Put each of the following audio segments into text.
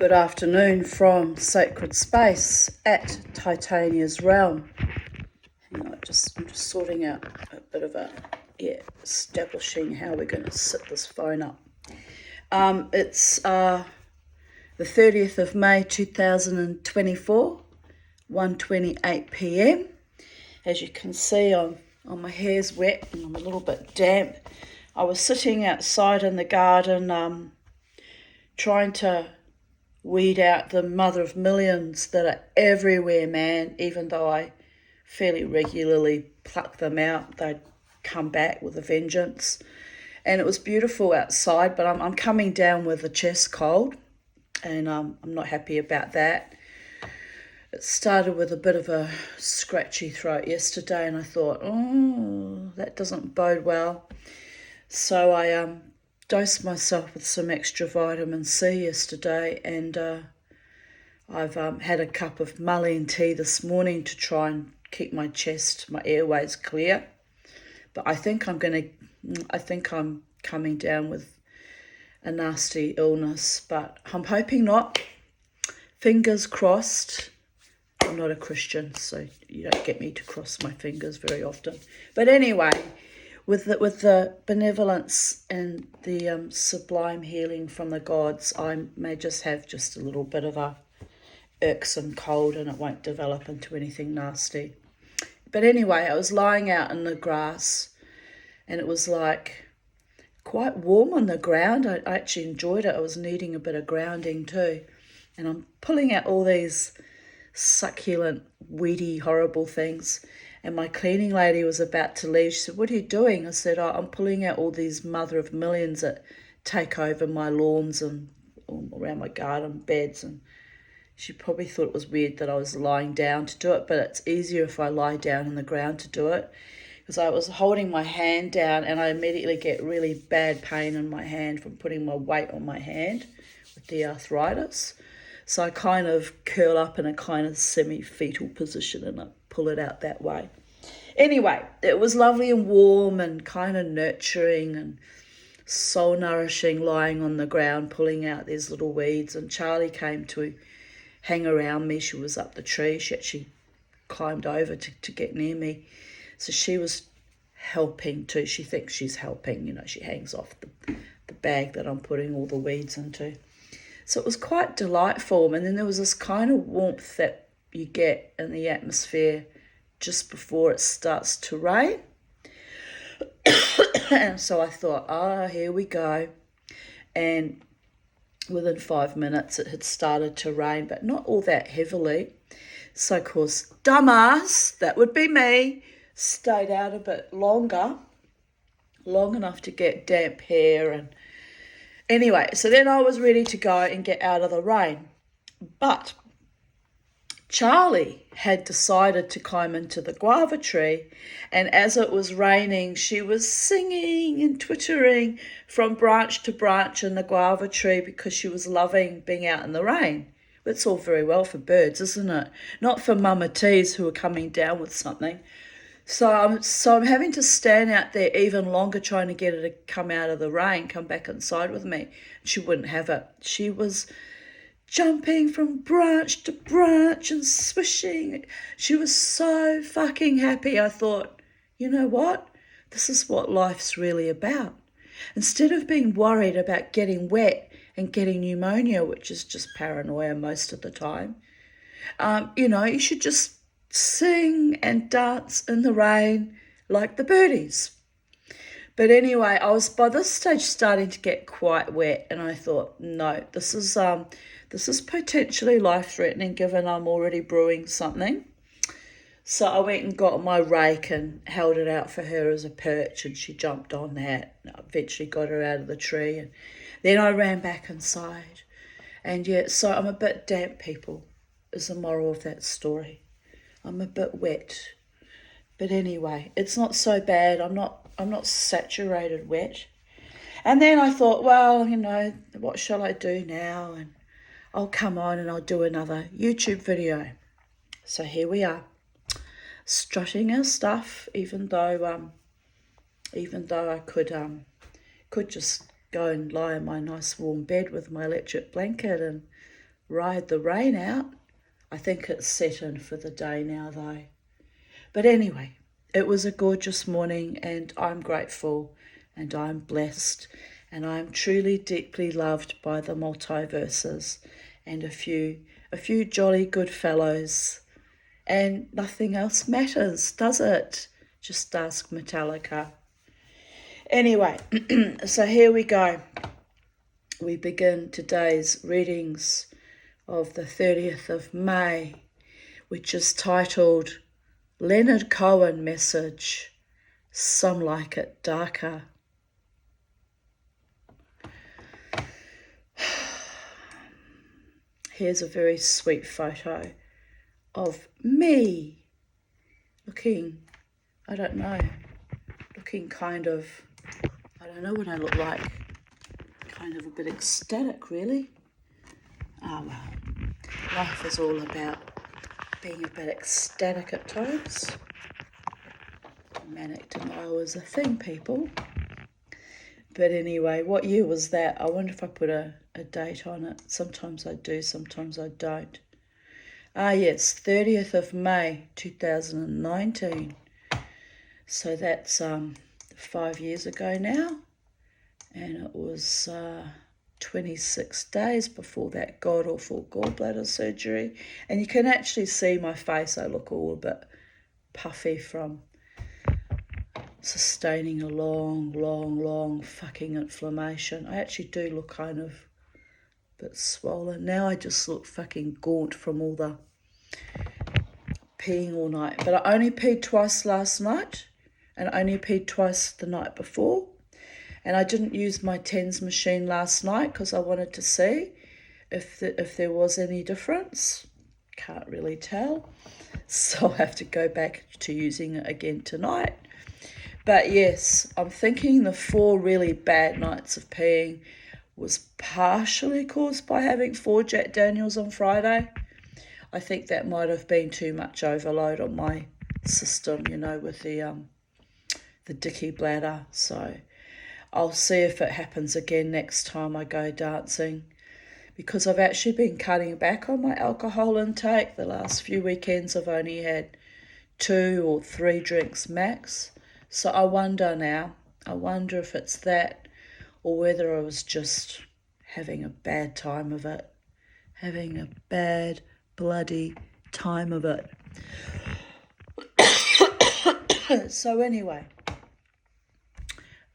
Good afternoon from Sacred Space at Titania's Realm. I'm just sorting out a bit of establishing how we're going to set this phone up. It's the 30th of May 2024, 1:28 p.m. As you can see, my hair's wet and I'm a little bit damp. I was sitting outside in the garden trying to weed out the mother of millions that are everywhere, man. Even though I fairly regularly pluck them out, they'd come back with a vengeance. And it was beautiful outside, but I'm coming down with a chest cold, and I'm not happy about that. It started with a bit of a scratchy throat yesterday, and I thought, oh, that doesn't bode well. So I dosed myself with some extra vitamin C yesterday, and I've had a cup of mullein tea this morning to try and keep my airways clear. But I think I'm coming down with a nasty illness, but I'm hoping not. Fingers crossed. I'm not a Christian, so you don't get me to cross my fingers very often. But anyway, with the benevolence and the sublime healing from the gods, I may just have just a little bit of a irksome cold, and it won't develop into anything nasty. But anyway, I was lying out in the grass, and it was like quite warm on the ground. I actually enjoyed it. I was needing a bit of grounding too. And I'm pulling out all these succulent, weedy, horrible things. And my cleaning lady was about to leave. She said, "What are you doing?" I said, "Oh, I'm pulling out all these mother of millions that take over my lawns and around my garden beds." And she probably thought it was weird that I was lying down to do it, but it's easier if I lie down on the ground to do it, because I was holding my hand down and I immediately get really bad pain in my hand from putting my weight on my hand with the arthritis. So I kind of curl up in a kind of semi-fetal position and I pull it out that way. Anyway, it was lovely and warm and kind of nurturing and soul nourishing, lying on the ground pulling out these little weeds. And Charlie came to hang around me. She was up the tree. She actually climbed over to get near me. So she was helping too. She thinks she's helping. She hangs off the bag that I'm putting all the weeds into. So it was quite delightful. And then there was this kind of warmth that you get in the atmosphere just before it starts to rain. And so I thought, here we go. And within 5 minutes it had started to rain, but not all that heavily. So of course, dumbass, that would be me, stayed out a bit longer, long enough to get damp hair. And anyway, so then I was ready to go and get out of the rain. But Charlie had decided to climb into the guava tree, and as it was raining, she was singing and twittering from branch to branch in the guava tree because she was loving being out in the rain. It's all very well for birds, isn't it? Not for mamatees who are coming down with something. So I'm having to stand out there even longer trying to get her to come out of the rain, come back inside with me. She wouldn't have it. She was jumping from branch to branch and swishing. She was so fucking happy. I thought, you know what? This is what life's really about. Instead of being worried about getting wet and getting pneumonia, which is just paranoia most of the time, you should just sing and dance in the rain like the birdies. But anyway, I was by this stage starting to get quite wet, and I thought, no, this is potentially life-threatening given I'm already brewing something. So I went and got my rake and held it out for her as a perch, and she jumped on that. I eventually got her out of the tree, and then I ran back inside. And so I'm a bit damp, people, is the moral of that story. I'm a bit wet. But anyway, it's not so bad. I'm not saturated wet. And then I thought, well, what shall I do now? And I'll come on and I'll do another YouTube video. So here we are, strutting our stuff, even though I could just go and lie in my nice warm bed with my electric blanket and ride the rain out. I think it's set in for the day now though. But anyway, it was a gorgeous morning and I'm grateful and I'm blessed and I'm truly deeply loved by the multiverses and a few jolly good fellows. And nothing else matters, does it? Just ask Metallica. Anyway, so here we go. We begin today's readings of the 30th of May, which is titled Leonard Cohen Message, Some Like It Darker. Here's a very sweet photo of me looking, I don't know, looking kind of, I don't know what I look like, kind of a bit ecstatic really. Oh well, life is all about being a bit ecstatic at times. Manic denial is a thing, people. But anyway, what year was that? I wonder if I put a date on it. Sometimes I do, sometimes I don't. Yes, 30th of May 2019. So that's 5 years ago now. And it was 26 days before that god-awful gallbladder surgery. And you can actually see my face. I look all a bit puffy from sustaining a long fucking inflammation. I actually do look kind of a bit swollen. Now I just look fucking gaunt from all the peeing all night. But I only peed twice last night and I only peed twice the night before. And I didn't use my TENS machine last night because I wanted to see if there was any difference. Can't really tell. So I have to go back to using it again tonight. But yes, I'm thinking the 4 really bad nights of peeing was partially caused by having 4 Jack Daniels on Friday. I think that might have been too much overload on my system, you know, with the dicky bladder. So I'll see if it happens again next time I go dancing, because I've actually been cutting back on my alcohol intake. The last few weekends I've only had 2 or 3 drinks max. So I wonder if it's that or whether I was just having a bad time of it. Having a bad bloody time of it. So anyway,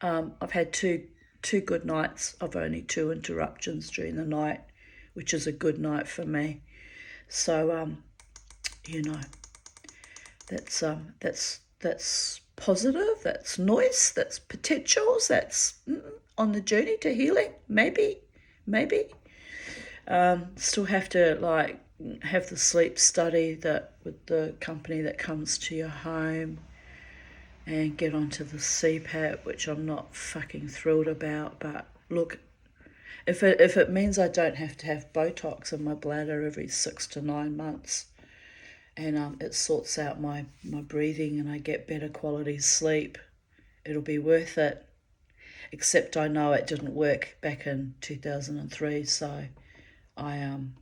I've had two good nights of only 2 interruptions during the night, which is a good night for me. So, you know, that's positive, that's nice, that's potentials, that's on the journey to healing, maybe. Still have to have the sleep study that with the company that comes to your home and get onto the CPAP, which I'm not fucking thrilled about. But look, if it means I don't have to have Botox in my bladder every 6 to 9 months, and it sorts out my breathing and I get better quality sleep, it'll be worth it. Except I know it didn't work back in 2003, so I'm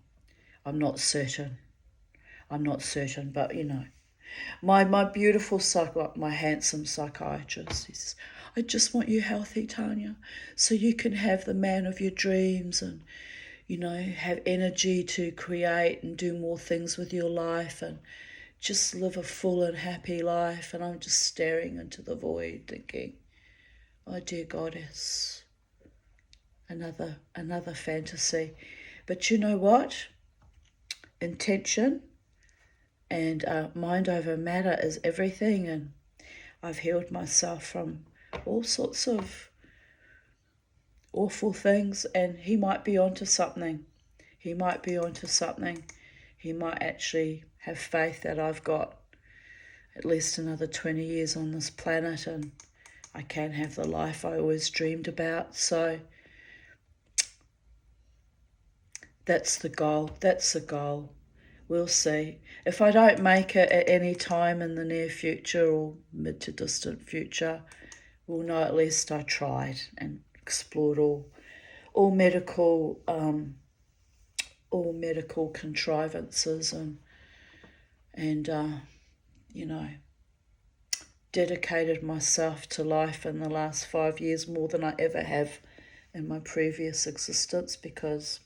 not certain. But you know, my beautiful my handsome psychiatrist, he says, I just want you healthy, Tanya, so you can have the man of your dreams and, you know, have energy to create and do more things with your life and just live a full and happy life. And I'm just staring into the void thinking, oh dear goddess, another fantasy. But you know what? Intention and mind over matter is everything. And I've healed myself from all sorts of awful things, and he might be onto something. He might actually have faith that I've got at least another 20 years on this planet and I can have the life I always dreamed about. So that's the goal. We'll see. If I don't make it at any time in the near future or mid to distant future, we'll know at least I tried and explored all medical all medical contrivances and dedicated myself to life in the last 5 years more than I ever have in my previous existence, because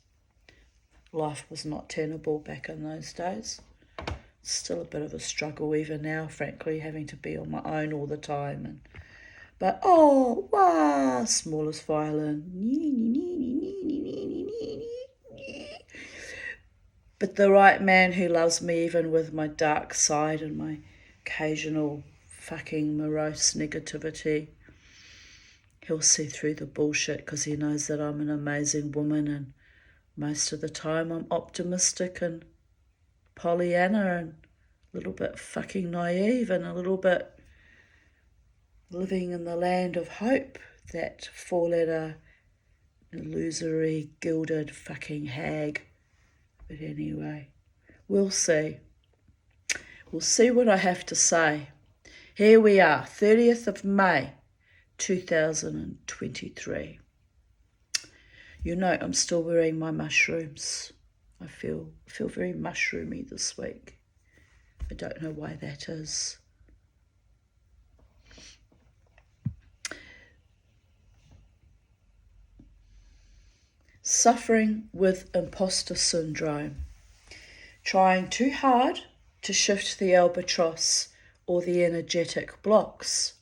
life was not tenable back in those days. It's still a bit of a struggle even now, frankly, having to be on my own all the time. But smallest violin. But the right man who loves me even with my dark side and my occasional fucking morose negativity, he'll see through the bullshit because he knows that I'm an amazing woman, and most of the time I'm optimistic and Pollyanna and a little bit fucking naive and a little bit living in the land of hope, that four-letter illusory gilded fucking hag. But anyway, we'll see. We'll see what I have to say. Here we are, 30th of May, 2023. You know, I'm still wearing my mushrooms. I feel very mushroomy this week. I don't know why that is. Suffering with imposter syndrome. Trying too hard to shift the albatross or the energetic blocks.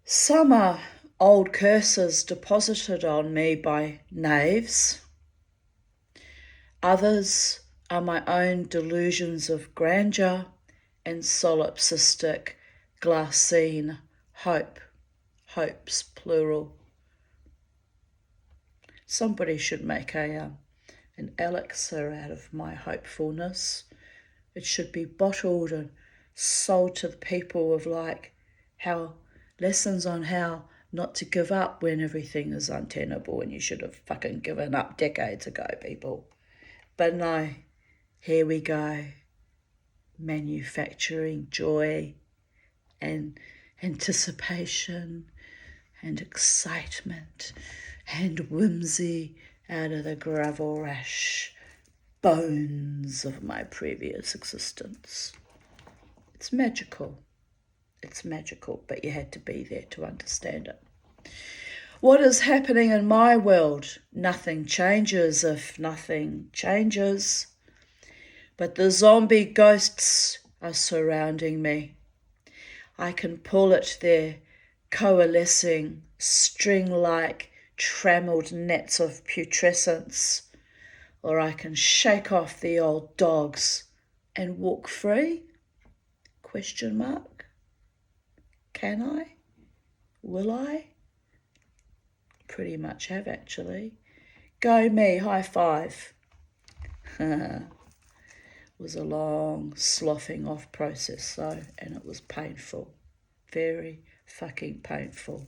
Some are old curses deposited on me by knaves. Others are my own delusions of grandeur and solipsistic glassine hope. Hopes, plural. Somebody should make an elixir out of my hopefulness. It should be bottled and sold to the people of how lessons on how not to give up when everything is untenable and you should have fucking given up decades ago, people. But no, here we go, manufacturing joy and anticipation and excitement and whimsy out of the gravel rash bones of my previous existence. It's magical. It's magical, but you had to be there to understand it. What is happening in my world? Nothing changes if nothing changes. But the zombie ghosts are surrounding me. I can pull at their coalescing, string-like, trammelled nets of putrescence, or I can shake off the old dogs and walk free? ? Can I? Will I? Pretty much have, actually. Go me, high five. It was a long sloughing off process though, and it was painful. Very fucking painful.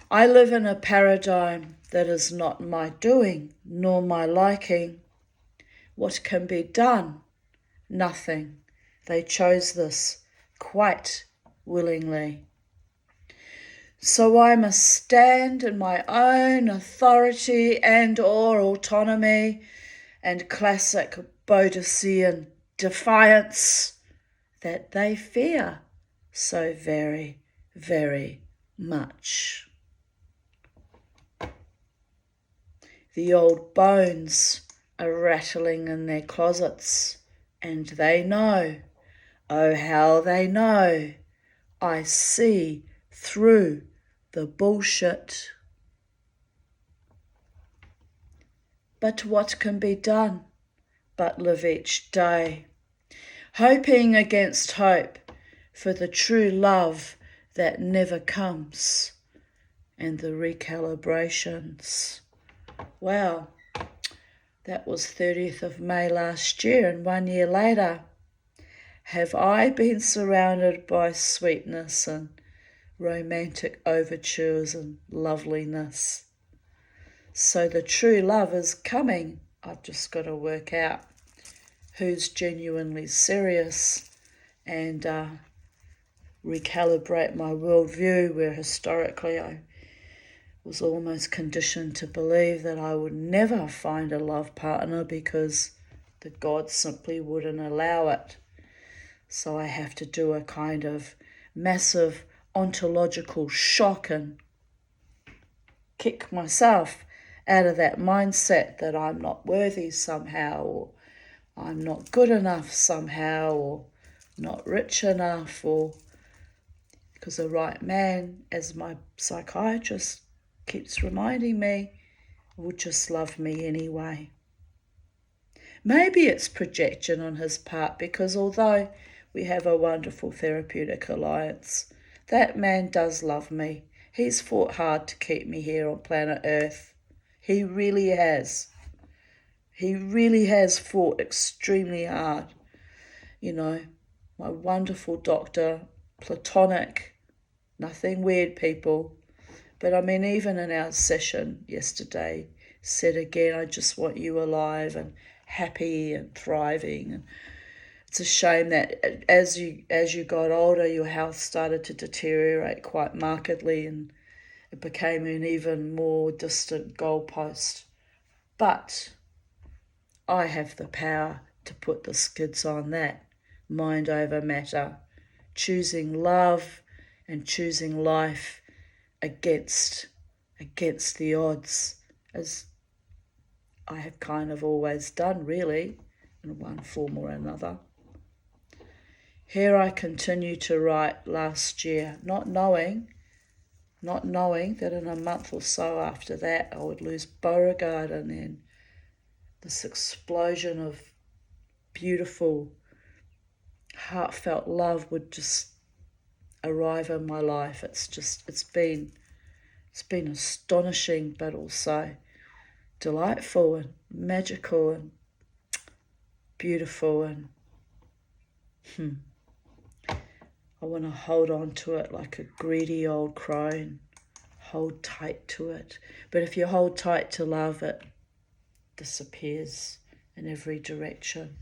I live in a paradigm that is not my doing, nor my liking. What can be done? Nothing. They chose this quite willingly. So I must stand in my own authority and or autonomy and classic Bodician defiance that they fear so very, very much. The old bones are rattling in their closets, and they know, oh how they know, I see through the bullshit. But what can be done but live each day, hoping against hope for the true love that never comes, and the recalibrations. Wow, that was 30th of May last year, and 1 year later, have I been surrounded by sweetness and romantic overtures and loveliness? So the true love is coming. I've just got to work out who's genuinely serious and recalibrate my worldview, where historically I was almost conditioned to believe that I would never find a love partner because the God simply wouldn't allow it. So I have to do a kind of massive ontological shock and kick myself out of that mindset that I'm not worthy somehow, or I'm not good enough somehow, or not rich enough, or because the right man, as my psychiatrist keeps reminding me, will just love me anyway. Maybe it's projection on his part, because although we have a wonderful therapeutic alliance, that man does love me. He's fought hard to keep me here on planet Earth. He really has. He really has fought extremely hard. You know, my wonderful doctor, platonic, nothing weird, people. But I mean, even in our session yesterday, said again, I just want you alive and happy and thriving. And it's a shame that as you got older, your health started to deteriorate quite markedly, and it became an even more distant goalpost. But I have the power to put the skids on that, mind over matter, choosing love and choosing life against the odds, as I have kind of always done, really, in one form or another. Here I continue to write last year, not knowing that in a month or so after that I would lose Beauregard, and then this explosion of beautiful, heartfelt love would just arrive in my life. It's been astonishing, but also delightful and magical and beautiful, and I want to hold on to it like a greedy old crone. Hold tight to it. But if you hold tight to love, it disappears in every direction.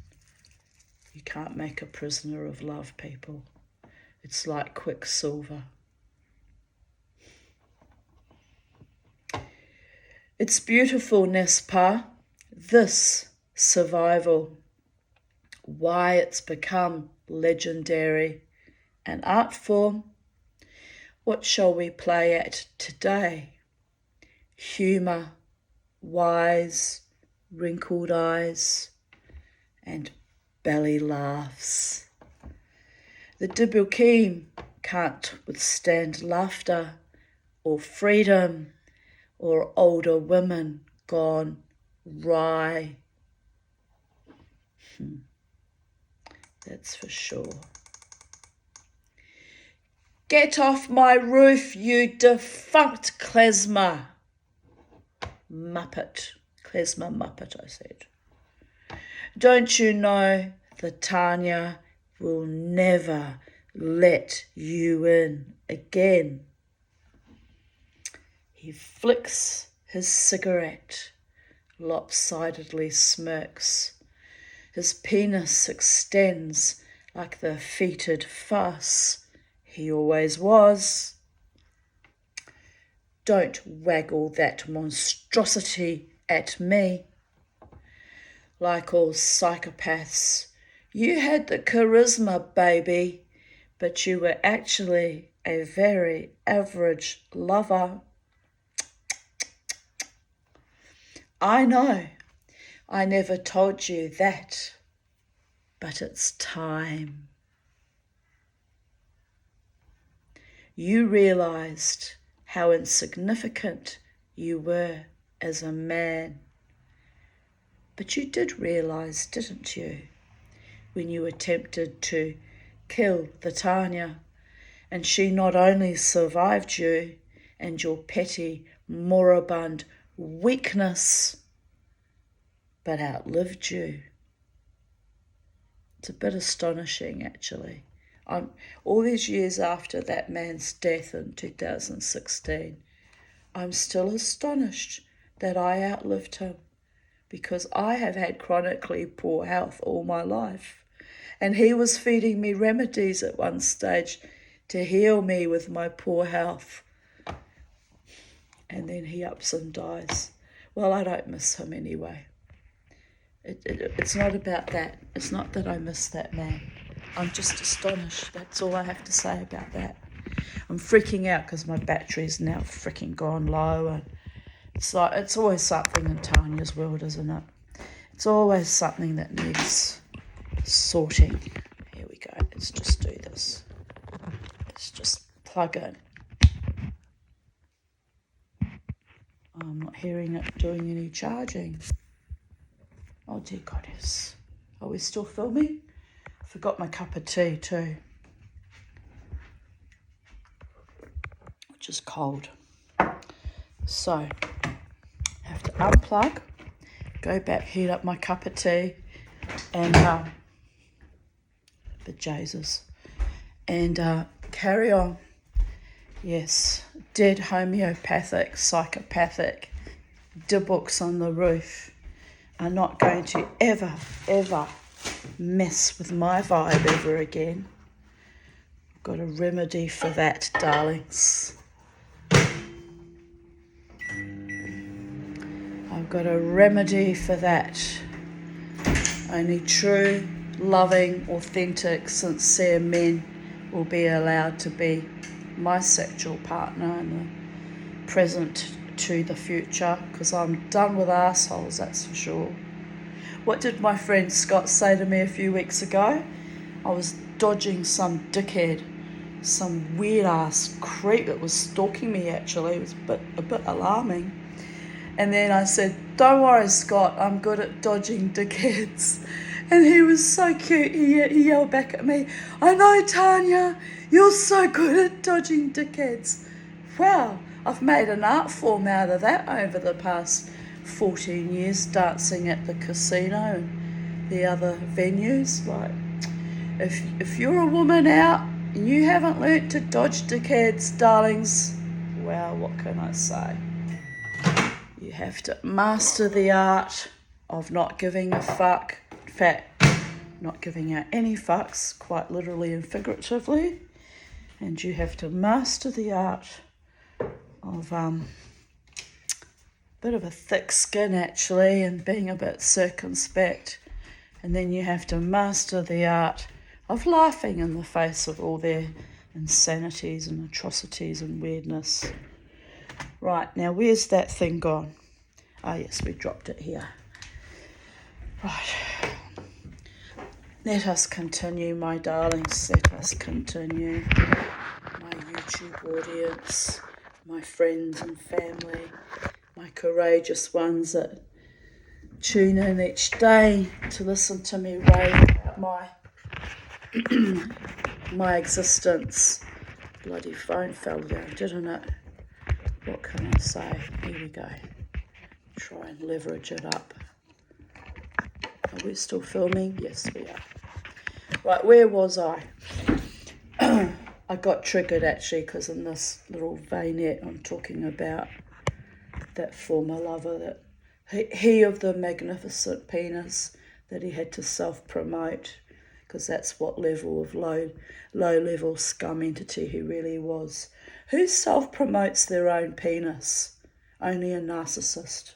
You can't make a prisoner of love, people. It's like quicksilver. It's beautiful, n'est-ce pas? This survival, why it's become legendary, an art form. What shall we play at today? Humour, wise, wrinkled eyes, and belly laughs. The Dibukeen can't withstand laughter or freedom or older women gone wry. That's for sure. Get off my roof, you defunct klezmer. Muppet. Klezmer Muppet, I said. Don't you know the Tanya will never let you in again? He flicks his cigarette, lopsidedly smirks. His penis extends like the fetid farce he always was. Don't waggle that monstrosity at me. Like all psychopaths, you had the charisma, baby, but you were actually a very average lover. I know, I never told you that, but it's time. You realized how insignificant you were as a man. But you did realize, didn't you, when you attempted to kill the Tanya, and she not only survived you and your petty, moribund weakness, but outlived you. It's a bit astonishing, actually. All these years after that man's death in 2016, I'm still astonished that I outlived him, because I have had chronically poor health all my life, and he was feeding me remedies at one stage to heal me with my poor health. and then he ups and dies. Well, I don't miss him anyway. It's not about that. It's not that I miss that man. I'm just astonished. That's all I have to say about that. I'm freaking out because my battery's now freaking gone low, and it's always something in Tanya's world, isn't it? It's always something that needs sorting. Here we go. Let's just do this. Let's just plug in. I'm not hearing it doing any charging. Oh dear goddess. Are we still filming? I forgot my cup of tea too, which is cold. So, I have to unplug, go back, heat up my cup of tea, and bejesus, and carry on. Yes, dead homeopathic, psychopathic, books on the roof are not going to ever mess with my vibe ever again. I've got a remedy for that, darlings. I've got a remedy for that. Only true, loving, authentic, sincere men will be allowed to be my sexual partner in the present to the future, because I'm done with assholes, that's for sure. What did my friend Scott say to me a few weeks ago? I was dodging some dickhead, some weird ass creep that was stalking me actually. It was a bit alarming. And then I said, don't worry Scott, I'm good at dodging dickheads. And he was so cute, he yelled back at me, I know Tanya, you're so good at dodging dickheads. Wow, I've made an art form out of that over the past 14 years, dancing at the casino and the other venues. Like, if you're a woman out and you haven't learnt to dodge dickheads, darlings, well, what can I say? You have to master the art of not giving a fuck. In fact, not giving out any fucks, quite literally and figuratively. And you have to master the art of bit of a thick skin actually, and being a bit circumspect. And then you have to master the art of laughing in the face of all their insanities and atrocities and weirdness. Right, now where's that thing gone? Ah, yes, we dropped it here. Right. Let us continue, my darlings. Let us continue. My YouTube audience, my friends and family, my courageous ones that tune in each day to listen to me rave about my existence. Bloody phone fell down, didn't it? What can I say? Here we go. Try and leverage it up. Are we still filming? Yes, we are. Right, where was I? I got triggered actually because in this little vignette I'm talking about that former lover, that he of the magnificent penis, that he had to self-promote, because that's what level of low level scum entity he really was. Who self-promotes their own penis? Only a narcissist.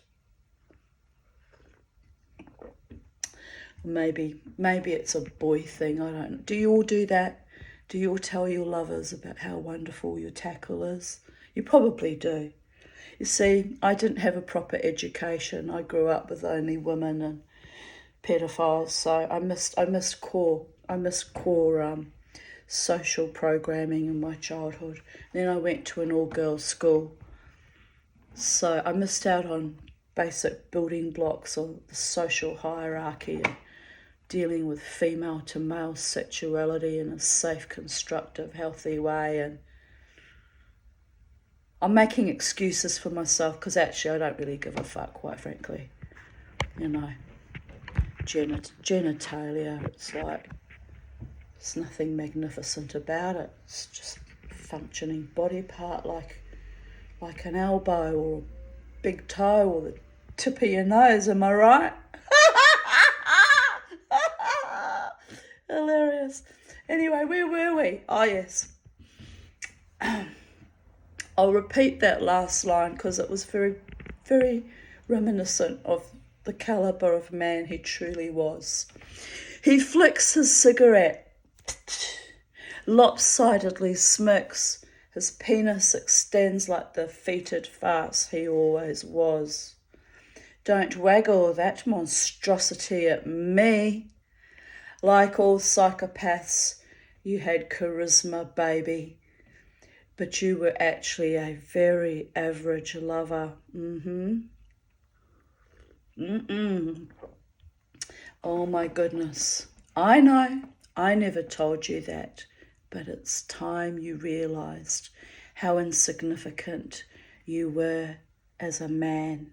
Maybe it's a boy thing, I don't know. Do you all do that? Do you all tell your lovers about how wonderful your tackle is? You probably do. You see, I didn't have a proper education. I grew up with only women and pedophiles, so I missed core social programming in my childhood. Then I went to an all-girls school, so I missed out on basic building blocks of the social hierarchy and dealing with female to male sexuality in a safe, constructive, healthy way. And I'm making excuses for myself because actually I don't really give a fuck, quite frankly. You know, genitalia, it's like, there's nothing magnificent about it. It's just a functioning body part like an elbow or a big toe or the tip of your nose, am I right? Hilarious. Anyway, where were we? Oh, yes. I'll repeat that last line because it was very, very reminiscent of the calibre of man he truly was. He flicks his cigarette, lopsidedly smirks. His penis extends like the fetid farce he always was. Don't waggle that monstrosity at me. Like all psychopaths, you had charisma, baby. But you were actually a very average lover. Oh my goodness. I know, I never told you that, but it's time you realised how insignificant you were as a man.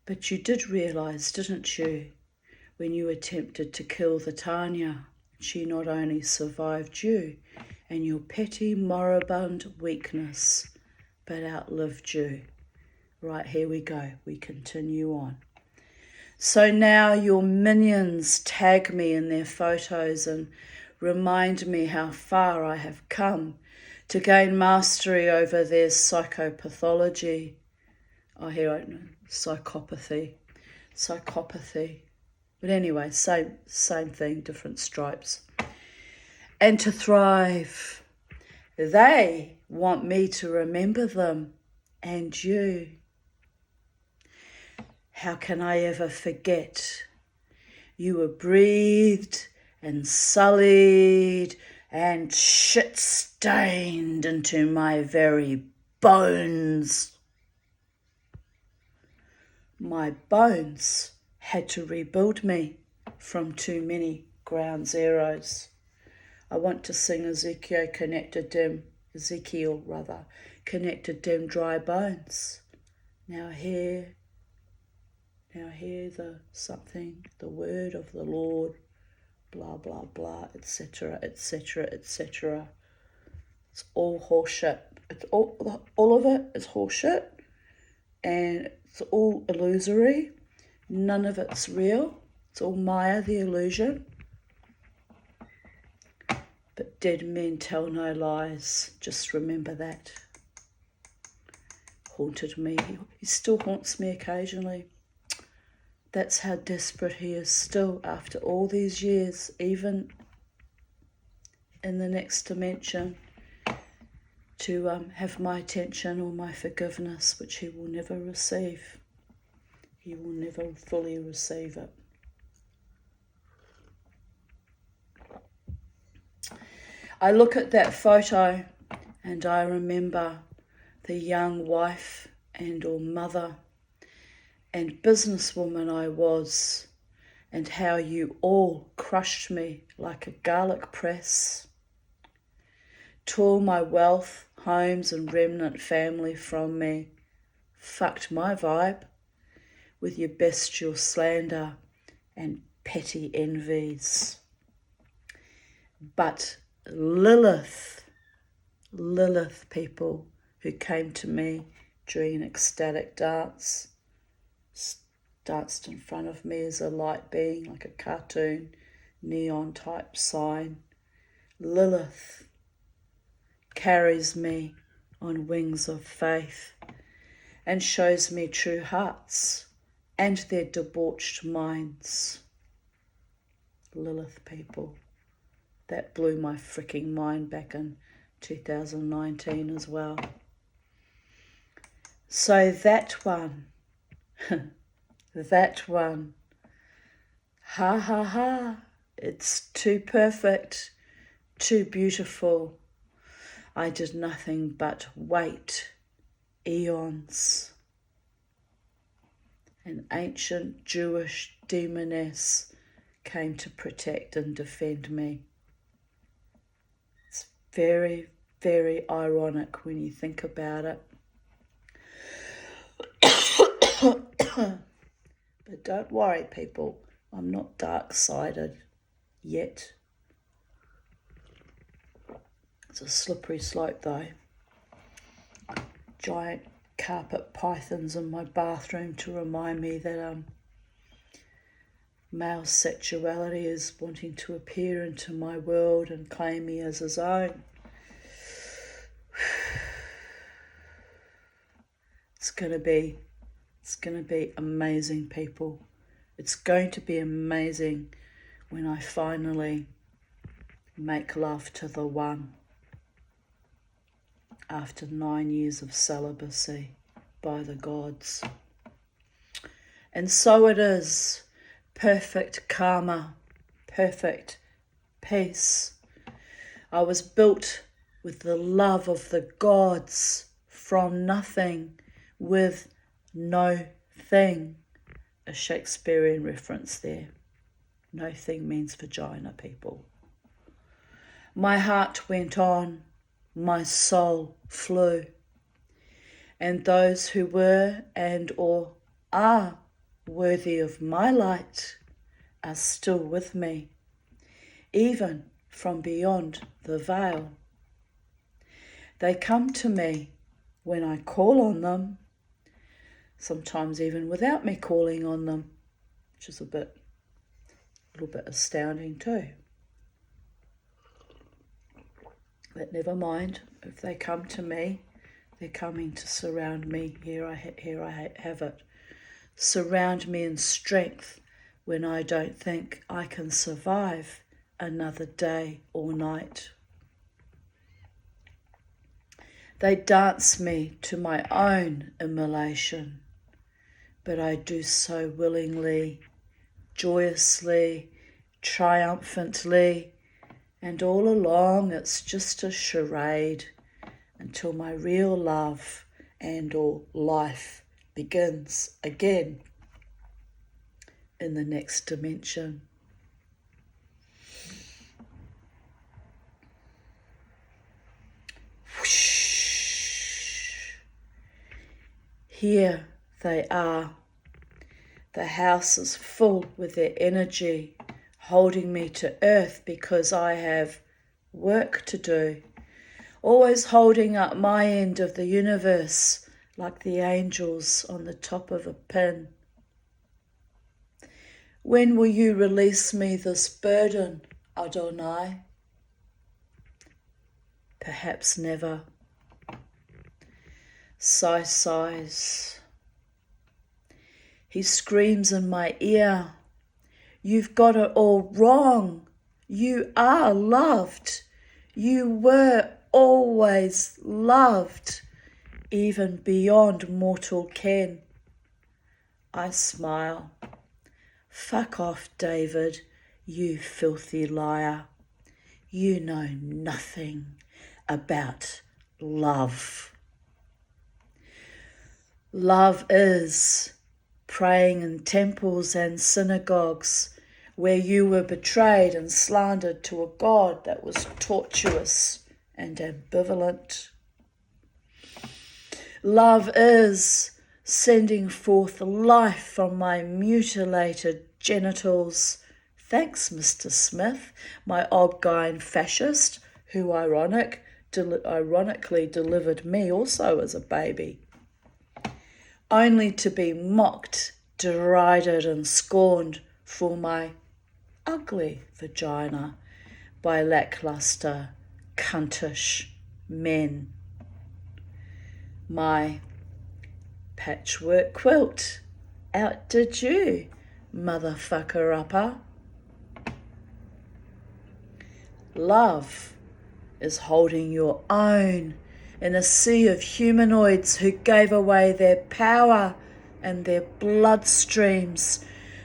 But you did realise, didn't you, when you attempted to kill the Tanya, she not only survived you and your petty moribund weakness, but outlived you. Right, here we go. We continue on. So now your minions tag me in their photos and remind me how far I have come to gain mastery over their psychopathology. Oh, here I know, psychopathy. But anyway, same thing, different stripes. And to thrive. They want me to remember them and you. How can I ever forget? You were breathed and sullied and shit-stained into my very bones. My bones had to rebuild me from too many ground zeros. I want to sing Ezekiel connected them dry bones. Now hear the word of the Lord, blah, blah, blah, etc., etc., etc. It's all horseshit. It's all of it is horseshit, and it's all illusory. None of it's real. It's all Maya, the illusion. But dead men tell no lies. Just remember that. Haunted me. He still haunts me occasionally. That's how desperate he is still after all these years, even in the next dimension, to have my attention or my forgiveness, which he will never receive. He will never fully receive it. I look at that photo and I remember the young wife and or mother and businesswoman I was, and how you all crushed me like a garlic press, tore my wealth, homes and remnant family from me, fucked my vibe with your bestial slander and petty envies. But Lilith people who came to me during an ecstatic dance, danced in front of me as a light being, like a cartoon, neon type sign. Lilith carries me on wings of faith and shows me true hearts and their debauched minds. Lilith people. That blew my freaking mind back in 2019 as well. So that one, ha ha ha, it's too perfect, too beautiful. I did nothing but wait eons. An ancient Jewish demoness came to protect and defend me. It's very, very ironic when you think about it. But don't worry, people, I'm not dark-sided yet. It's a slippery slope though. Giant carpet pythons in my bathroom to remind me that male sexuality is wanting to appear into my world and claim me as his own. It's going to be amazing, people. It's going to be amazing when I finally make love to the one after 9 years of celibacy by the gods. And so it is. Perfect karma, perfect peace. I was built with the love of the gods from nothing, with no thing. A Shakespearean reference there. No thing means vagina, people. My heart went on, my soul flew, and those who were and or are worthy of my light are still with me, even from beyond the veil. They come to me when I call on them, sometimes even without me calling on them, which is a little bit astounding too. But never mind, if they come to me, they're coming to surround me. Here I have it. Surround me in strength when I don't think I can survive another day or night. They dance me to my own immolation, but I do so willingly, joyously, triumphantly, and all along it's just a charade until my real love and or life begins again in the next dimension. Here they are. The house is full with their energy, holding me to earth because I have work to do, always holding up my end of the universe like the angels on the top of a pin. When will you release me this burden, Adonai? Perhaps never. Sai sighs. He screams in my ear, "You've got it all wrong. You are loved. You were always loved, even beyond mortal ken." I smile. Fuck off, David, you filthy liar. You know nothing about love. Love is praying in temples and synagogues where you were betrayed and slandered to a God that was tortuous and ambivalent. Love is sending forth life from my mutilated genitals. Thanks, Mr. Smith, my Obgyn fascist, who ironically delivered me also as a baby, only to be mocked, derided and scorned for my ugly vagina by lackluster, cuntish men. My patchwork quilt outdid you, motherfucker-upper. Love is holding your own in a sea of humanoids who gave away their power and their bloodstreams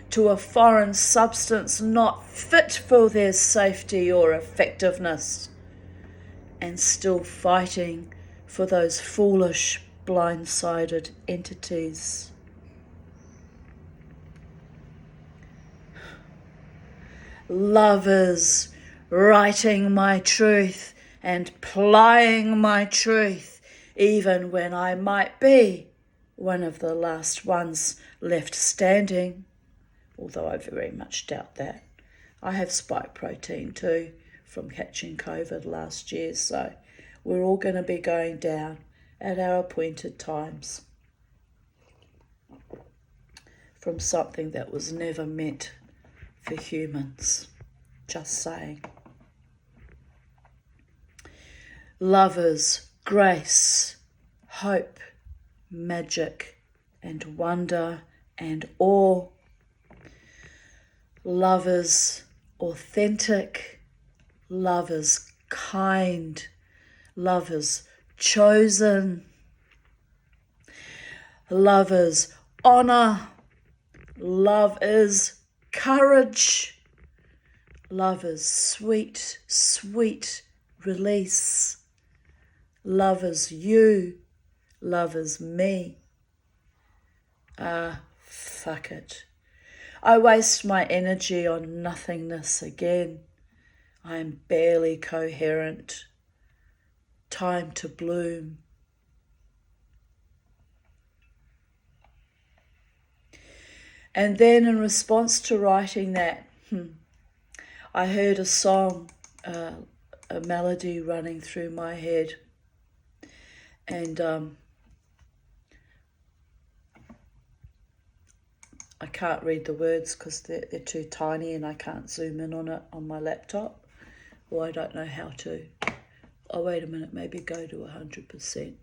to a foreign substance not fit for their safety or effectiveness, and still fighting for those foolish, blindsided entities. Love is writing my truth and plying my truth, even when I might be one of the last ones left standing, although I very much doubt that. I have spike protein too from catching COVID last year, so we're all going to be going down at our appointed times from something that was never meant for humans. Just saying. Love is grace, hope, magic, and wonder and awe. Love is authentic. Love is kind. Love is chosen. Love is honor. Love is courage. Love is sweet, sweet release. Love is you. Love is me. Fuck it. I waste my energy on nothingness again. I am barely coherent. Time to bloom. And then in response to writing that, I heard a song, a melody running through my head. And I can't read the words because they're too tiny and I can't zoom in on it on my laptop. Or I don't know how to. Oh, wait a minute, maybe go to 100%.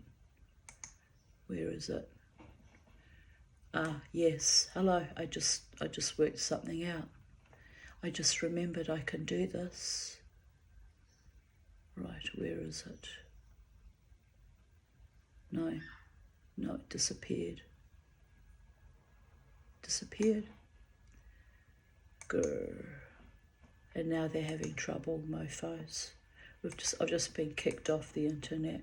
Where is it? Yes, hello, I just worked something out. I just remembered I can do this. Right, where is it? No, it disappeared. Grr. And now they're having trouble, mofos. I've just been kicked off the internet.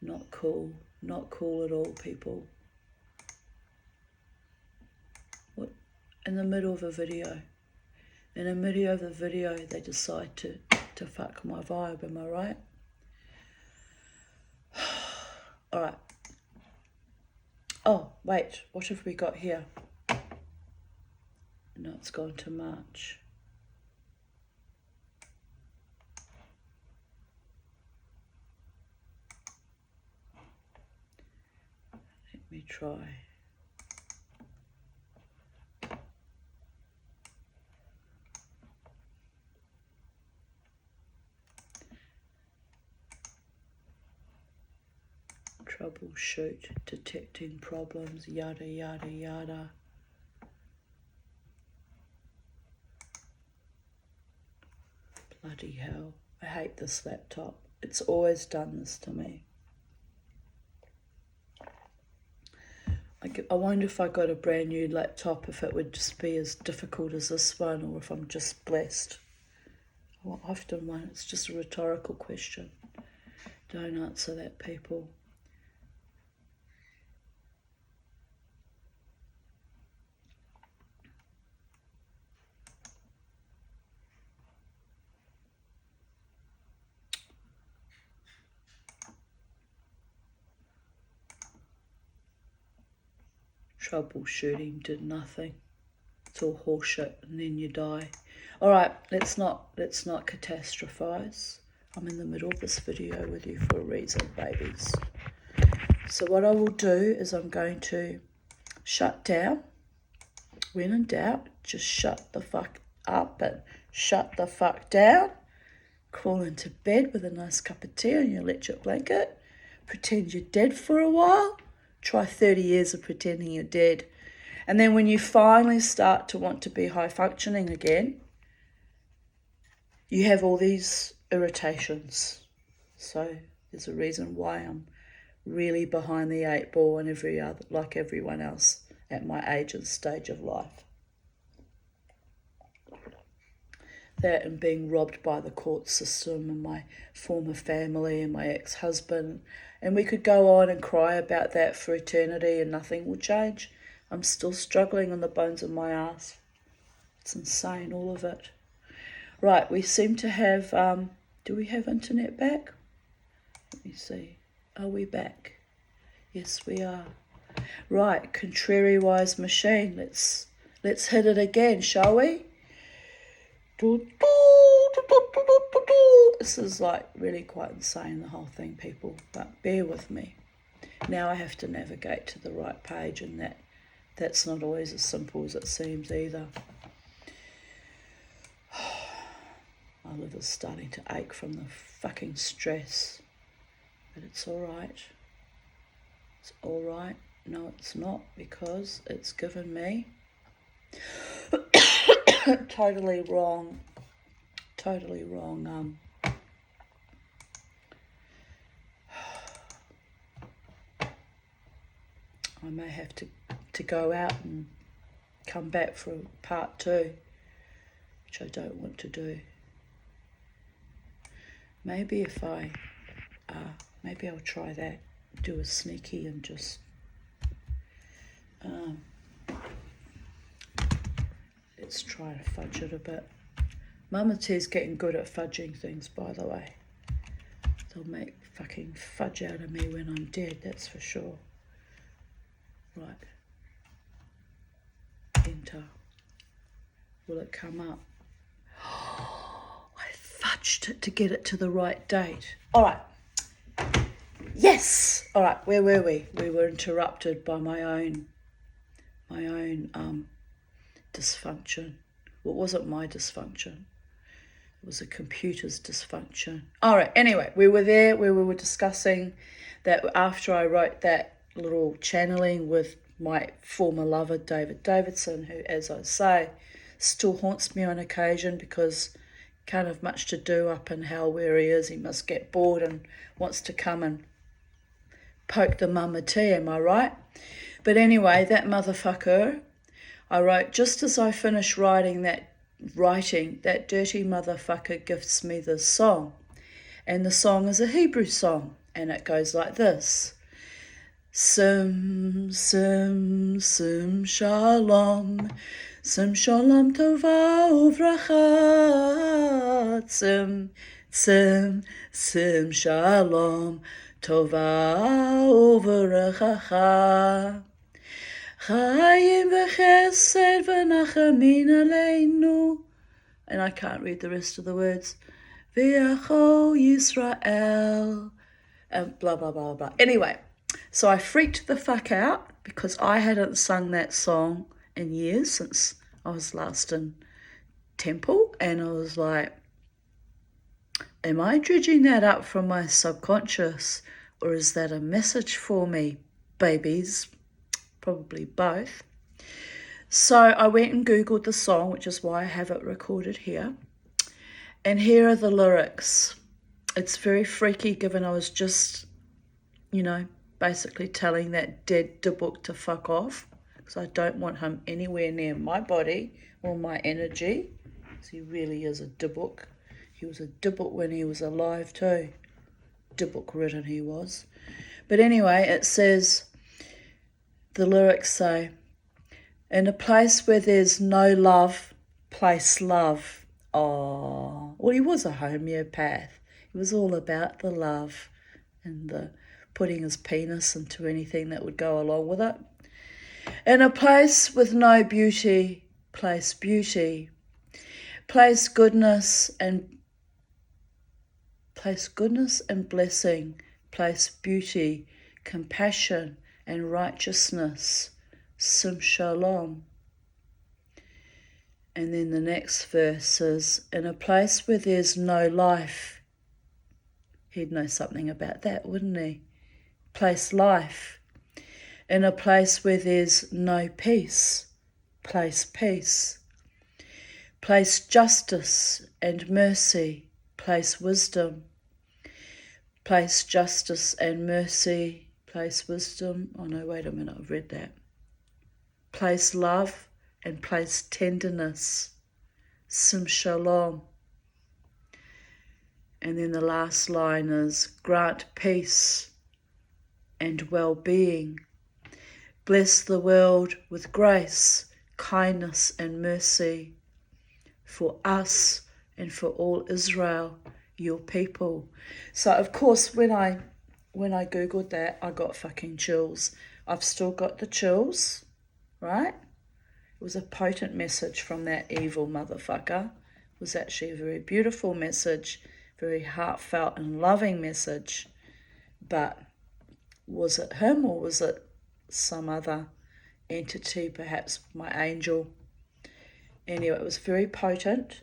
Not cool at all, people. What? In the middle of a video. In the middle of the video, they decide to fuck my vibe, am I right? All right. Oh, wait, what have we got here? No, it's gone to March. Let me try. Troubleshoot, detecting problems, yada, yada, yada. Bloody hell. I hate this laptop. It's always done this to me. I wonder if I got a brand new laptop, if it would just be as difficult as this one, or if I'm just blessed. I often wonder, it's just a rhetorical question. Don't answer that, people. Troubleshooting did nothing. It's all horseshit, and then you die. All right, let's not catastrophize. I'm in the middle of this video with you for a reason, babies. So what I will do is I'm going to shut down. When in doubt, just shut the fuck up and shut the fuck down. Crawl into bed with a nice cup of tea on your electric blanket. Pretend you're dead for a while. Try 30 years of pretending you're dead. And then when you finally start to want to be high functioning again, you have all these irritations. So there's a reason why I'm really behind the 8 ball and like everyone else at my age and stage of life. That and being robbed by the court system and my former family and my ex-husband. And we could go on and cry about that for eternity and nothing will change. I'm still struggling on the bones of my ass. It's insane, all of it. Right, we seem to have, do we have internet back? Let me see. Are we back? Yes, we are. Right, contrary-wise machine. Let's hit it again, shall we? This is like really quite insane, the whole thing, people, but bear with me. Now I have to navigate to the right page, and that's not always as simple as it seems either. My liver's starting to ache from the fucking stress. But it's all right. It's all right. No, it's not, because it's given me totally wrong I may have to go out and come back for part 2, which I don't want to do. Maybe if maybe I'll try that, do a sneaky and just let's try to fudge it a bit. Mama T's getting good at fudging things, by the way. They'll make fucking fudge out of me when I'm dead, that's for sure. Right. Enter. Will it come up? I fudged it to get it to the right date. All right. Yes. All right. Where were we? We were interrupted by my own dysfunction. Well, it wasn't my dysfunction. It was a computer's dysfunction. All right. Anyway, we were there where we were discussing that after I wrote that little channeling with my former lover, David Davidson, who, as I say, still haunts me on occasion because can't have much to do up in hell where he is. He must get bored and wants to come and poke the Mama T, am I right? But anyway, that motherfucker, I wrote, just as I finished writing, that dirty motherfucker gifts me this song. And the song is a Hebrew song, and it goes like this. Sim, sim, sim, shalom. Sim, shalom, tova, uvracha. Sim, sim, sim, shalom, tova, uvracha. Chayim v'chesed v'nachamin aleinu. And I can't read the rest of the words. V'yacho Yisrael. And blah, blah, blah, blah. Anyway. So I freaked the fuck out because I hadn't sung that song in years, since I was last in temple, and I was like, am I dredging that up from my subconscious, or is that a message for me, babies? Probably both. So I went and Googled the song, which is why I have it recorded here, and here are the lyrics. It's very freaky, given I was just, basically telling that dead Dybbuk to fuck off, because I don't want him anywhere near my body or my energy, because he really is a Dybbuk. He was a Dybbuk when he was alive too. Dybbuk ridden he was. But anyway, it says, the lyrics say, in a place where there's no love, place love. Oh, well, he was a homeopath. It was all about the love and the putting his penis into anything that would go along with it. In a place with no beauty, place beauty. Place goodness and blessing. Place beauty, compassion and righteousness. Sim shalom. And then the next verse is, in a place where there's no life. He'd know something about that, wouldn't he? Place life. In a place where there's no peace, place peace. Place justice and mercy, place wisdom. Place justice and mercy, place wisdom. Oh no, wait a minute, I've read that. Place love and place tenderness. Sim shalom. And then the last line is, grant peace and well-being. Bless the world with grace, kindness and mercy for us and for all Israel, your people. So of course when I Googled that, I got fucking chills. I've still got the chills, right? It was a potent message from that evil motherfucker. It was actually a very beautiful message, very heartfelt and loving message. But was it him or was it some other entity, perhaps my angel? Anyway, it was very potent,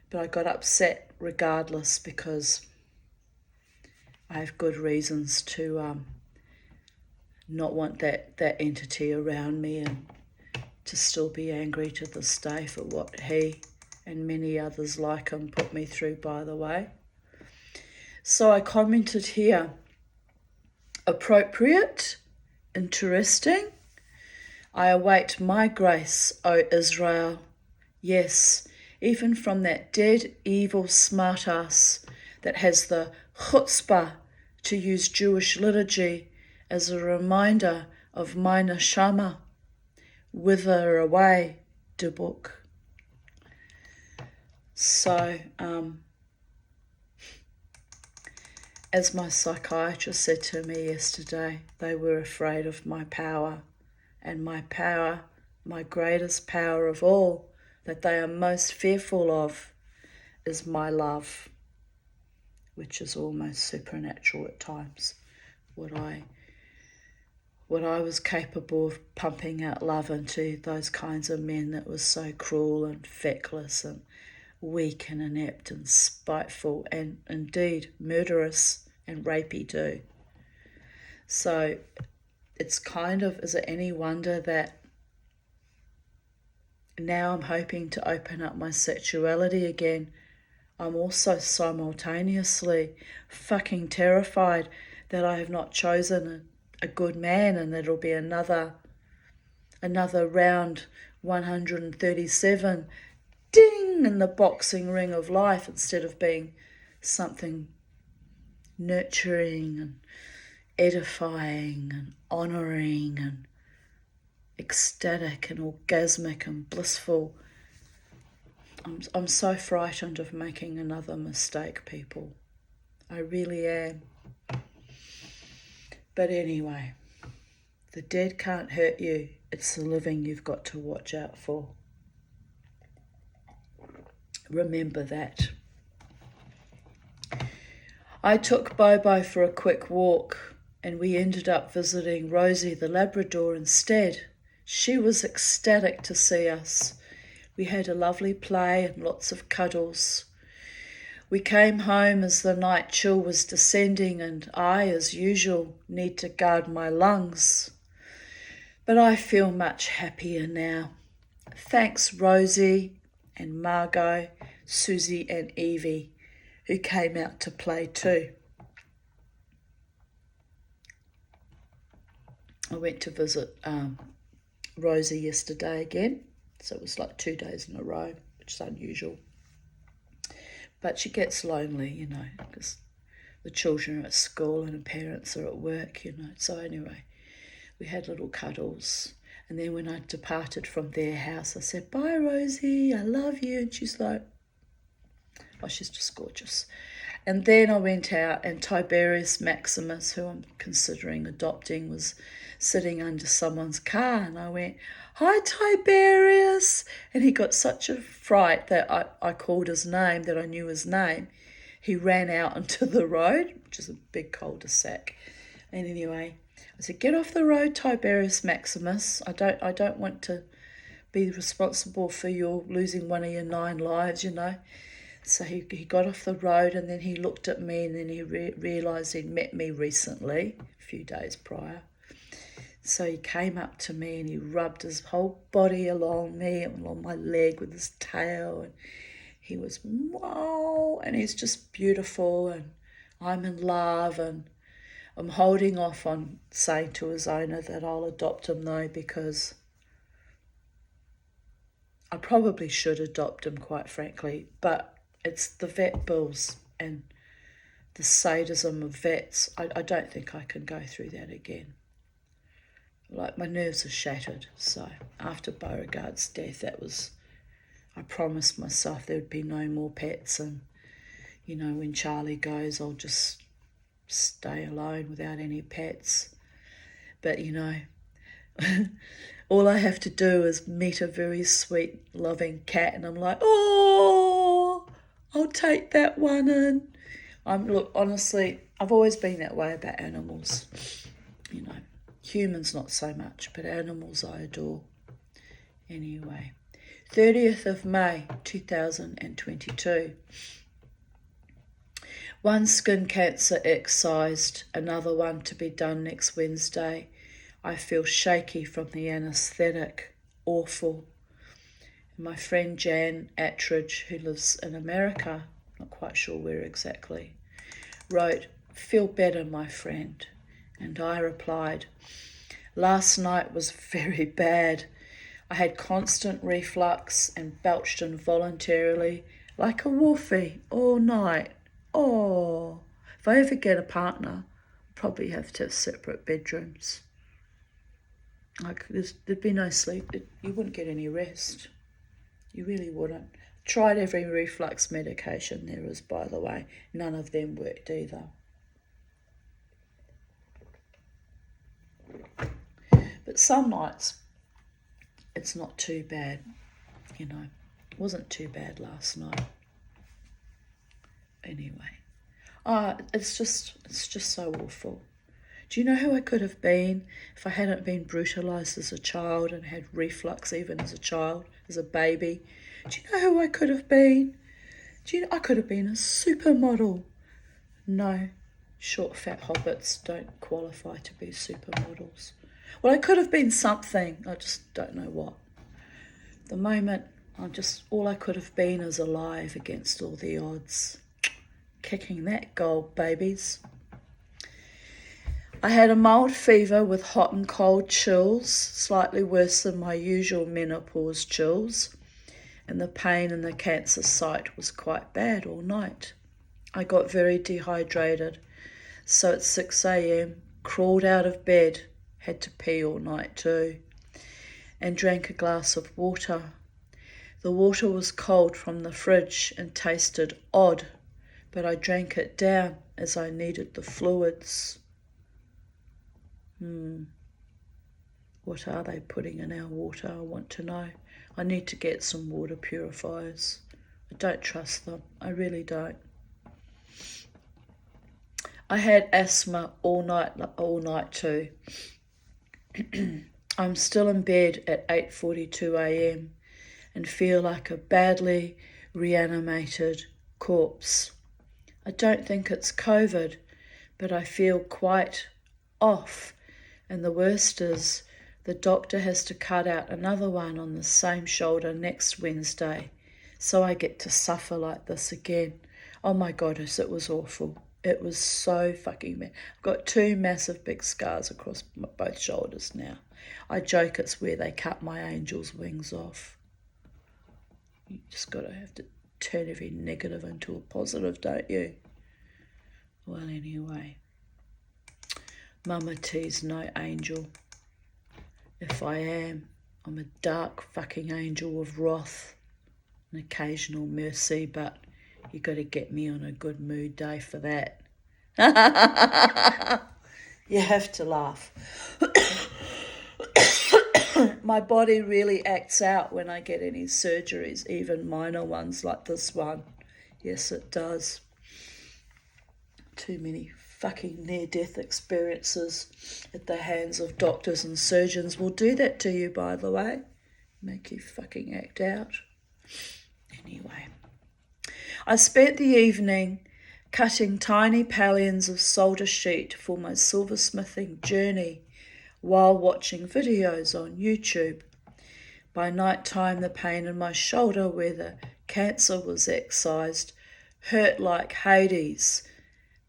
but I got upset regardless because I have good reasons to not want that entity around me, and to still be angry to this day for what he and many others like him put me through, by the way. So I commented here, appropriate, interesting. I await my grace, O Israel. Yes, even from that dead, evil smartass that has the chutzpah to use Jewish liturgy as a reminder of my neshama. Wither away, Dubuk. So, as my psychiatrist said to me yesterday, they were afraid of my power. And my power, my greatest power of all, that they are most fearful of, is my love, which is almost supernatural at times. What I was capable of pumping out love into those kinds of men that was so cruel and feckless and weak and inept and spiteful and indeed murderous and rapey too. So it's kind of, is it any wonder that now I'm hoping to open up my sexuality again? I'm also simultaneously fucking terrified that I have not chosen a good man, and it'll be another round 137 ding in the boxing ring of life, instead of being something nurturing and edifying and honouring and ecstatic and orgasmic and blissful. I'm so frightened of making another mistake, people. I really am. But anyway, the dead can't hurt you. It's the living you've got to watch out for. Remember that. I took Bobo for a quick walk, and we ended up visiting Rosie the Labrador instead. She was ecstatic to see us. We had a lovely play and lots of cuddles. We came home as the night chill was descending, and I, as usual, need to guard my lungs. But I feel much happier now. Thanks Rosie and Margot, Susie and Evie, who came out to play too. I went to visit Rosie yesterday again, so it was like 2 days in a row, which is unusual. But she gets lonely, because the children are at school and the parents are at work, So anyway, we had little cuddles. And then when I departed from their house, I said, bye, Rosie, I love you. And she's like, oh, she's just gorgeous. And then I went out, and Tiberius Maximus, who I'm considering adopting, was sitting under someone's car. And I went, hi, Tiberius. And he got such a fright that I called his name, that I knew his name. He ran out onto the road, which is a big cul-de-sac. And anyway, I said, get off the road, Tiberius Maximus. I don't want to be responsible for your losing one of your 9 lives, So he got off the road, and then he looked at me, and then he realised he'd met me recently, a few days prior. So he came up to me and he rubbed his whole body along me and along my leg with his tail, and he was, wow, and he's just beautiful, and I'm in love, and I'm holding off on saying to his owner that I'll adopt him though, because I probably should adopt him, quite frankly, but it's the vet bills and the sadism of vets. I don't think I can go through that again. Like, my nerves are shattered. So after Beauregard's death, I promised myself there would be no more pets, and when Charlie goes, I'll just stay alone without any pets. But all I have to do is meet a very sweet, loving cat, and I'm like, oh, I'll take that one in. Look, honestly, I've always been that way about animals. Humans not so much, but animals I adore. Anyway, 30th of May 2022. One skin cancer excised, another one to be done next Wednesday. I feel shaky from the anaesthetic. Awful. My friend Jan Attridge, who lives in America, not quite sure where exactly, wrote, "Feel better, my friend." And I replied, "Last night was very bad. I had constant reflux and belched involuntarily like a wolfie all night. Oh, if I ever get a partner, I'll probably have to have separate bedrooms. Like, there'd be no sleep. You wouldn't get any rest. You really wouldn't. Tried every reflux medication there is, by the way. None of them worked either. But some nights, it's not too bad, you know. It wasn't too bad last night. Anyway. It's just so awful. Do you know who I could have been if I hadn't been brutalised as a child and had reflux even as a child, as a baby? Do you know who I could have been? I could have been a supermodel. No, short fat hobbits don't qualify to be supermodels. Well, I could have been something. I just don't know what. At the moment, all I could have been is alive against all the odds. Kicking that gold, babies. I had a mild fever with hot and cold chills, slightly worse than my usual menopause chills, and the pain in the cancer site was quite bad all night. I got very dehydrated, so at 6 a.m, crawled out of bed, had to pee all night too, and drank a glass of water. The water was cold from the fridge and tasted odd, but I drank it down as I needed the fluids. What are they putting in our water? I want to know. I need to get some water purifiers. I don't trust them. I really don't. I had asthma all night too. I'm still in bed at 8:42 a.m. and feel like a badly reanimated corpse. I don't think it's COVID, but I feel quite off. And the worst is, the doctor has to cut out another one on the same shoulder next Wednesday. So I get to suffer like this again. Oh my goodness, it was awful. It was so fucking bad. I've got 2 massive big scars across both shoulders now. I joke it's where they cut my angel's wings off. You just have to turn every negative into a positive, don't you? Well, anyway. Mama T's no angel. If I am, I'm a dark fucking angel of wrath, an occasional mercy, but you got to get me on a good mood day for that. You have to laugh. My body really acts out when I get any surgeries, even minor ones like this one. Yes, it does. Too many fucking near-death experiences at the hands of doctors and surgeons will do that to you, by the way. Make you fucking act out. Anyway, I spent the evening cutting tiny pallions of solder sheet for my silversmithing journey while watching videos on YouTube. By night time, the pain in my shoulder where the cancer was excised hurt like Hades.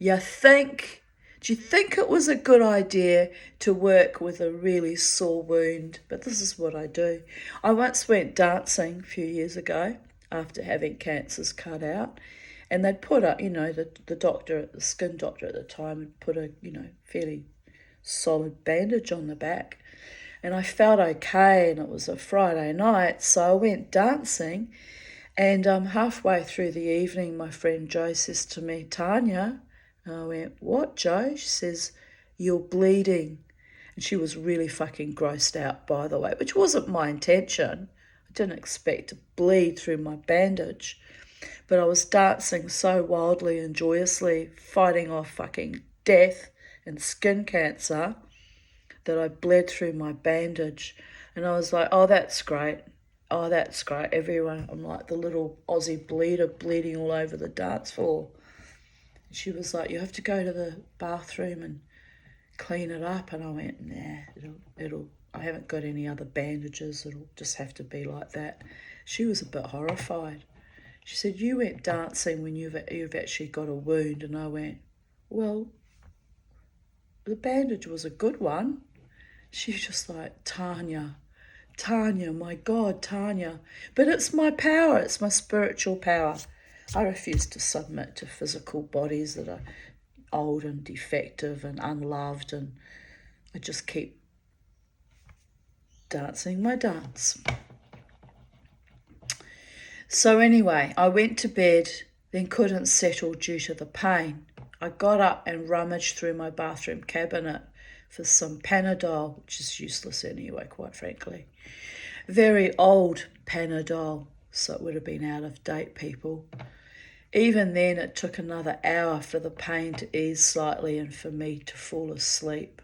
Do you think it was a good idea to work with a really sore wound? But this is what I do. I once went dancing a few years ago after having cancers cut out, and they'd put the skin doctor at the time had put a, fairly solid bandage on the back, and I felt okay, and it was a Friday night, so I went dancing, and halfway through the evening, my friend Jo says to me, "Tanya," and I went, "What, Jo?" She says, "You're bleeding." And she was really fucking grossed out, by the way, which wasn't my intention. I didn't expect to bleed through my bandage. But I was dancing so wildly and joyously, fighting off fucking death and skin cancer, that I bled through my bandage. And I was like, oh, that's great. Oh, that's great. Everyone, I'm like the little Aussie bleeder bleeding all over the dance floor. She was like, you have to go to the bathroom and clean it up. And I went, nah, I haven't got any other bandages. It'll just have to be like that. She was a bit horrified. She said, you went dancing when you've actually got a wound. And I went, well, the bandage was a good one. She was just like, Tanya, my God, Tanya. But it's my power. It's my spiritual power. I refuse to submit to physical bodies that are old and defective and unloved, and I just keep dancing my dance. So anyway, I went to bed, then couldn't settle due to the pain. I got up and rummaged through my bathroom cabinet for some Panadol, which is useless anyway, quite frankly. Very old Panadol, so it would have been out of date, people. Even then, it took another hour for the pain to ease slightly and for me to fall asleep.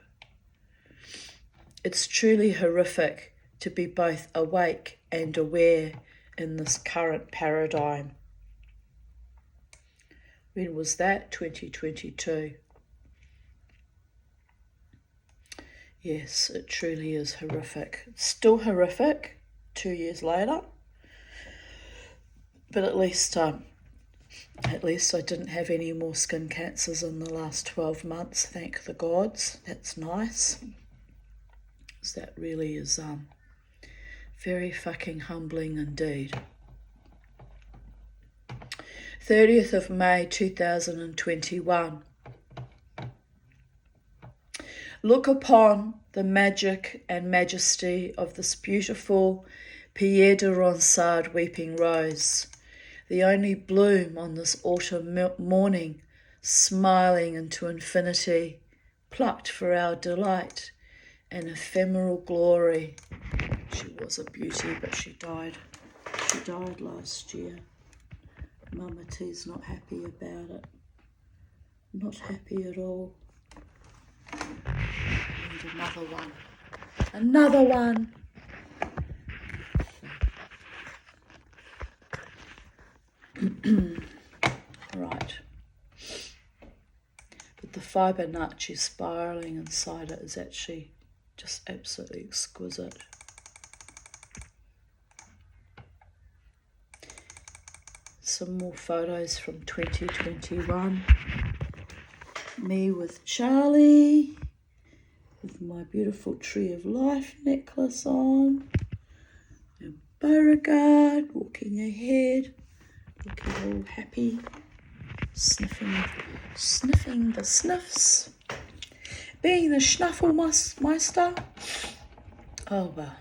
It's truly horrific to be both awake and aware in this current paradigm. When was that? 2022. Yes, it truly is horrific. It's still horrific 2 years later, but at least I didn't have any more skin cancers in the last 12 months, thank the gods. That's nice. That really is very fucking humbling indeed. 30th of May 2021. Look upon the magic and majesty of this beautiful Pierre de Ronsard weeping rose, the only bloom on this autumn morning, smiling into infinity, plucked for our delight and ephemeral glory. She was a beauty, but she died. She died last year. Mama T's not happy about it. Not happy at all. I need another one. Another one. Right. But the Fibonacci spiraling inside it is actually just absolutely exquisite. Some more photos from 2021. Me with Charlie, with my beautiful Tree of Life necklace on, and Beauregard walking ahead, looking all happy, sniffing the sniffs, being the Schnuffelmeister. Oh well.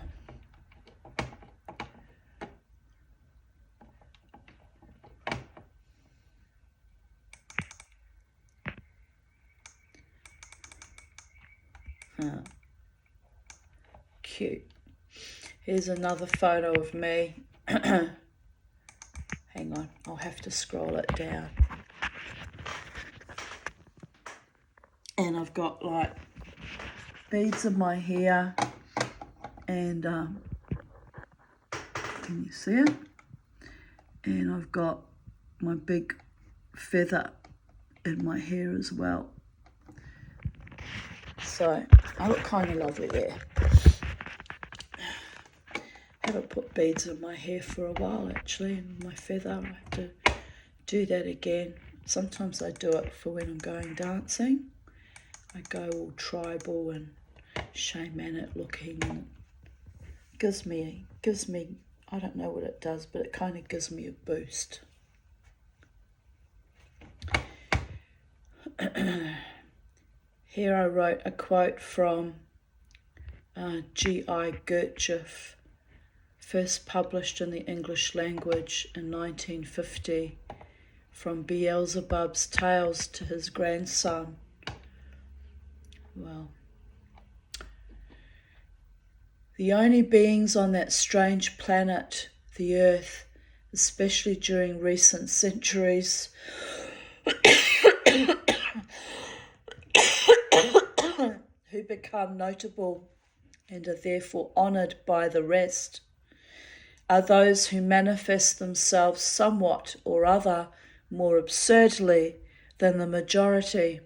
Cute. Here's another photo of me. Hang on, I'll have to scroll it down. And I've got like beads in my hair, and can you see it? And I've got my big feather in my hair as well. So I look kind of lovely there. Haven't put beads in my hair for a while actually, and my feather. I have to do that again. Sometimes I do it for when I'm going dancing. I go all tribal and shamanic looking, and it gives me, I don't know what it does, but it kind of gives me a boost. Here I wrote a quote from G.I. Gurdjieff, first published in the English language in 1950, from Beelzebub's tales to his grandson. Well, the only beings on that strange planet, the Earth, especially during recent centuries, who become notable and are therefore honoured by the rest, are those who manifest themselves somewhat or other more absurdly than the majority.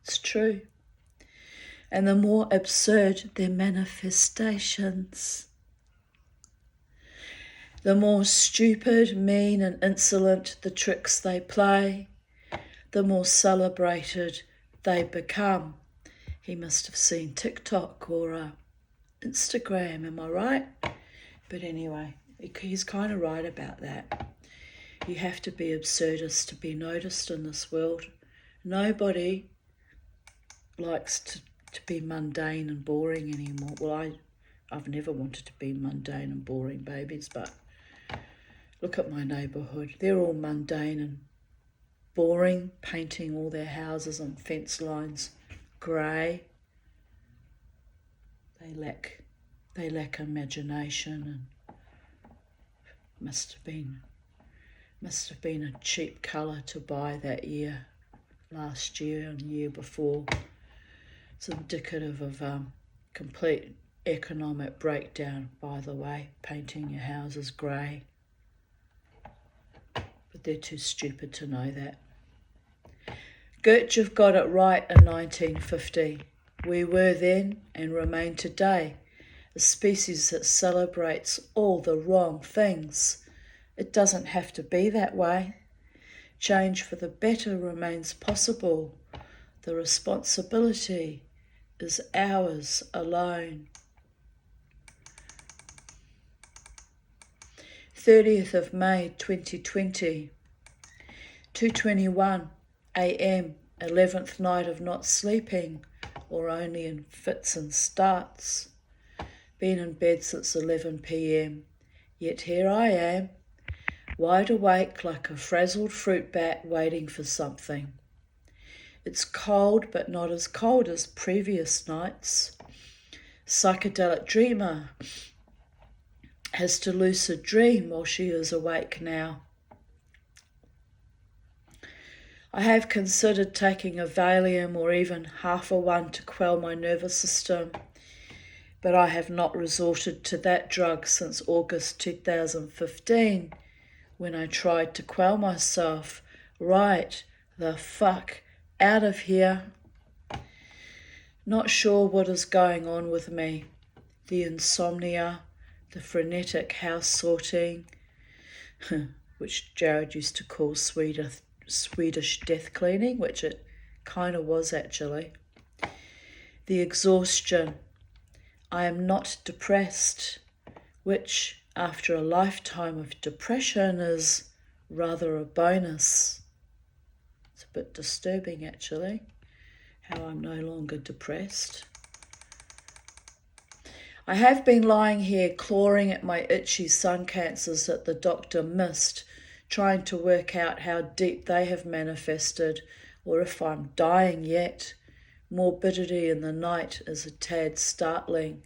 It's true. And the more absurd their manifestations, the more stupid, mean and insolent the tricks they play, the more celebrated they become. He must have seen TikTok or Instagram, am I right? But anyway, he's kind of right about that. You have to be absurdist to be noticed in this world. Nobody likes to be mundane and boring anymore. Well, I've never wanted to be mundane and boring, babies, but look at my neighbourhood. They're all mundane and boring, painting all their houses and fence lines grey. They lack imagination, and must have been a cheap colour to buy that year, last year and the year before. It's indicative of complete economic breakdown, by the way, painting your houses grey. But they're too stupid to know that. Gurdjieff got it right in 1950. We were then, and remain today, a species that celebrates all the wrong things. It doesn't have to be that way. Change for the better remains possible. The responsibility is ours alone. 30th of May 2020, 2:21 a.m, 11th night of not sleeping, or only in fits and starts. Been in bed since 11 p.m, yet here I am, wide awake like a frazzled fruit bat waiting for something. It's cold, but not as cold as previous nights. Psychedelic dreamer has to lucid dream while she is awake now. I have considered taking a Valium or even half a one to quell my nervous system, but I have not resorted to that drug since August 2015, when I tried to quell myself. Right the fuck out of here. Not sure what is going on with me. The insomnia, the frenetic house sorting, which Jared used to call Swedish death cleaning, which it kind of was actually. The exhaustion. I am not depressed, which after a lifetime of depression is rather a bonus. It's a bit disturbing actually, how I'm no longer depressed. I have been lying here clawing at my itchy sun cancers that the doctor missed, trying to work out how deep they have manifested, or if I'm dying yet. Morbidity in the night is a tad startling.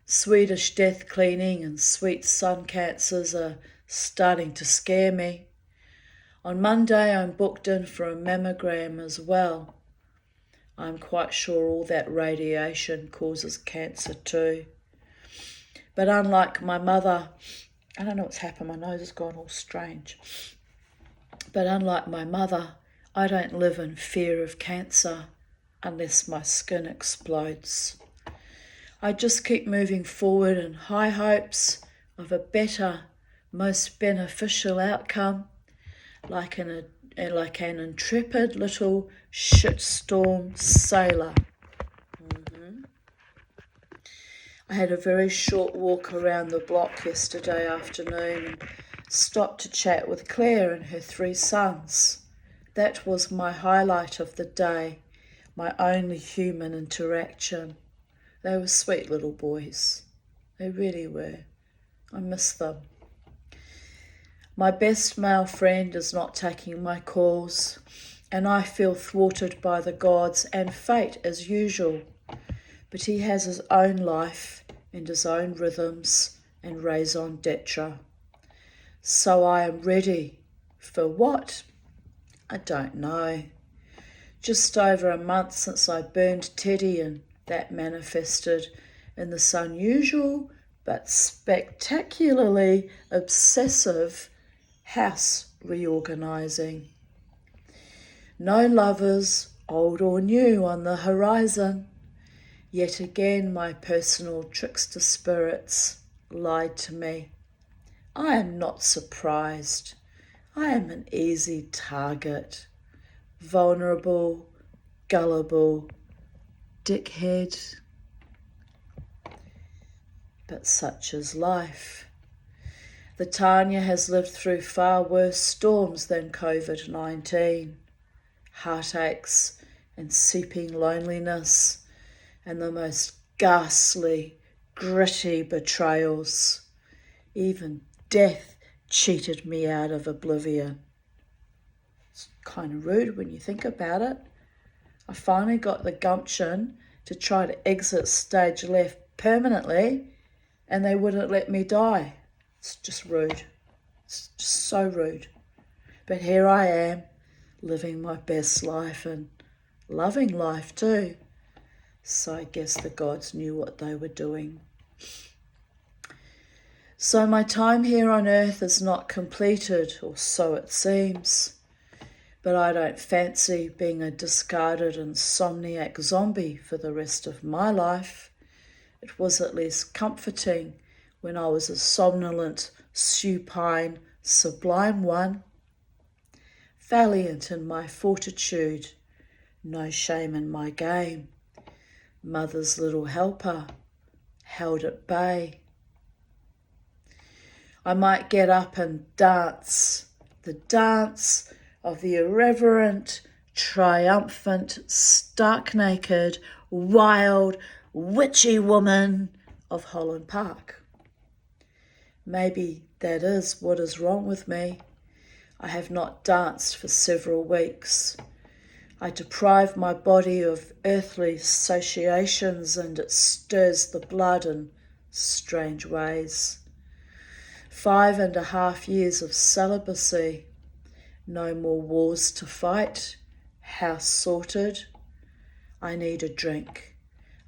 Swedish death cleaning and sweet sun cancers are starting to scare me. On Monday I'm booked in for a mammogram as well. I'm quite sure all that radiation causes cancer too. But unlike my mother, I don't know what's happened, my nose has gone all strange. But unlike my mother, I don't live in fear of cancer unless my skin explodes. I just keep moving forward in high hopes of a better, most beneficial outcome, like an intrepid little shitstorm sailor. I had a very short walk around the block yesterday afternoon and stopped to chat with Claire and her 3 sons. That was my highlight of the day, my only human interaction. They were sweet little boys. They really were. I miss them. My best male friend is not taking my calls, and I feel thwarted by the gods and fate as usual. But he has his own life and his own rhythms and raison d'etre. So I am ready. For what? I don't know. Just over a month since I burned Teddy, and that manifested in this unusual but spectacularly obsessive house reorganising. No lovers, old or new, on the horizon. Yet again my personal trickster spirits lied to me. I am not surprised. I am an easy target. Vulnerable, gullible, dickhead. But such is life. The Tanya has lived through far worse storms than COVID-19. Heartaches and seeping loneliness and the most ghastly, gritty betrayals. Even death cheated me out of oblivion. It's kind of rude when you think about it. I finally got the gumption to try to exit stage left permanently, and they wouldn't let me die. It's just rude. It's just so rude. But here I am, living my best life and loving life too. So I guess the gods knew what they were doing. So my time here on earth is not completed, or so it seems. But I don't fancy being a discarded insomniac zombie for the rest of my life. It was at least comforting when I was a somnolent, supine, sublime one. Valiant in my fortitude, no shame in my game. Mother's little helper, held at bay. I might get up and dance, the dance of the irreverent, triumphant, stark-naked, wild, witchy woman of Holland Park. Maybe that is what is wrong with me. I have not danced for several weeks. I deprive my body of earthly associations and it stirs the blood in strange ways. 5.5 years of celibacy. No more wars to fight. House sorted. I need a drink.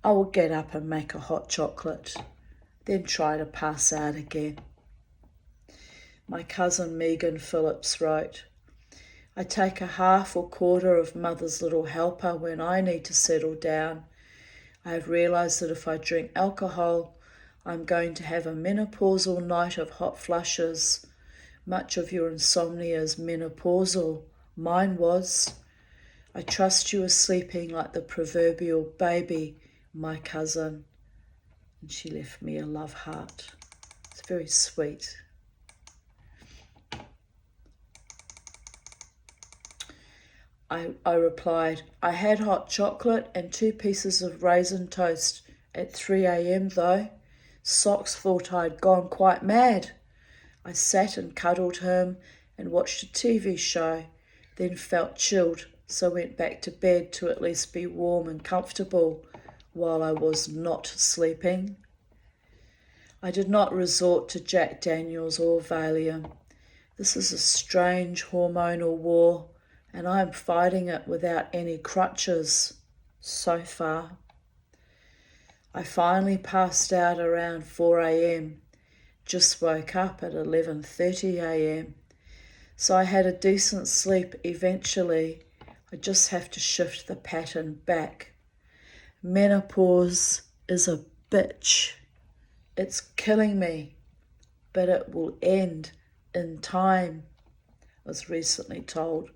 I will get up and make a hot chocolate, then try to pass out again. My cousin Megan Phillips wrote, I take a half or quarter of Mother's little helper when I need to settle down. I have realised that if I drink alcohol, I'm going to have a menopausal night of hot flushes. Much of your insomnia is menopausal. Mine was. I trust you are sleeping like the proverbial baby, my cousin. And she left me a love heart. It's very sweet. I replied, I had hot chocolate and 2 pieces of raisin toast at 3 a.m. though. Socks thought I'd gone quite mad. I sat and cuddled him and watched a TV show, then felt chilled, so went back to bed to at least be warm and comfortable while I was not sleeping. I did not resort to Jack Daniels or Valium. This is a strange hormonal war, and I am fighting it without any crutches, so far. I finally passed out around 4 a.m, just woke up at 11:30 a.m, so I had a decent sleep eventually. I just have to shift the pattern back. Menopause is a bitch. It's killing me, but it will end in time. I was recently told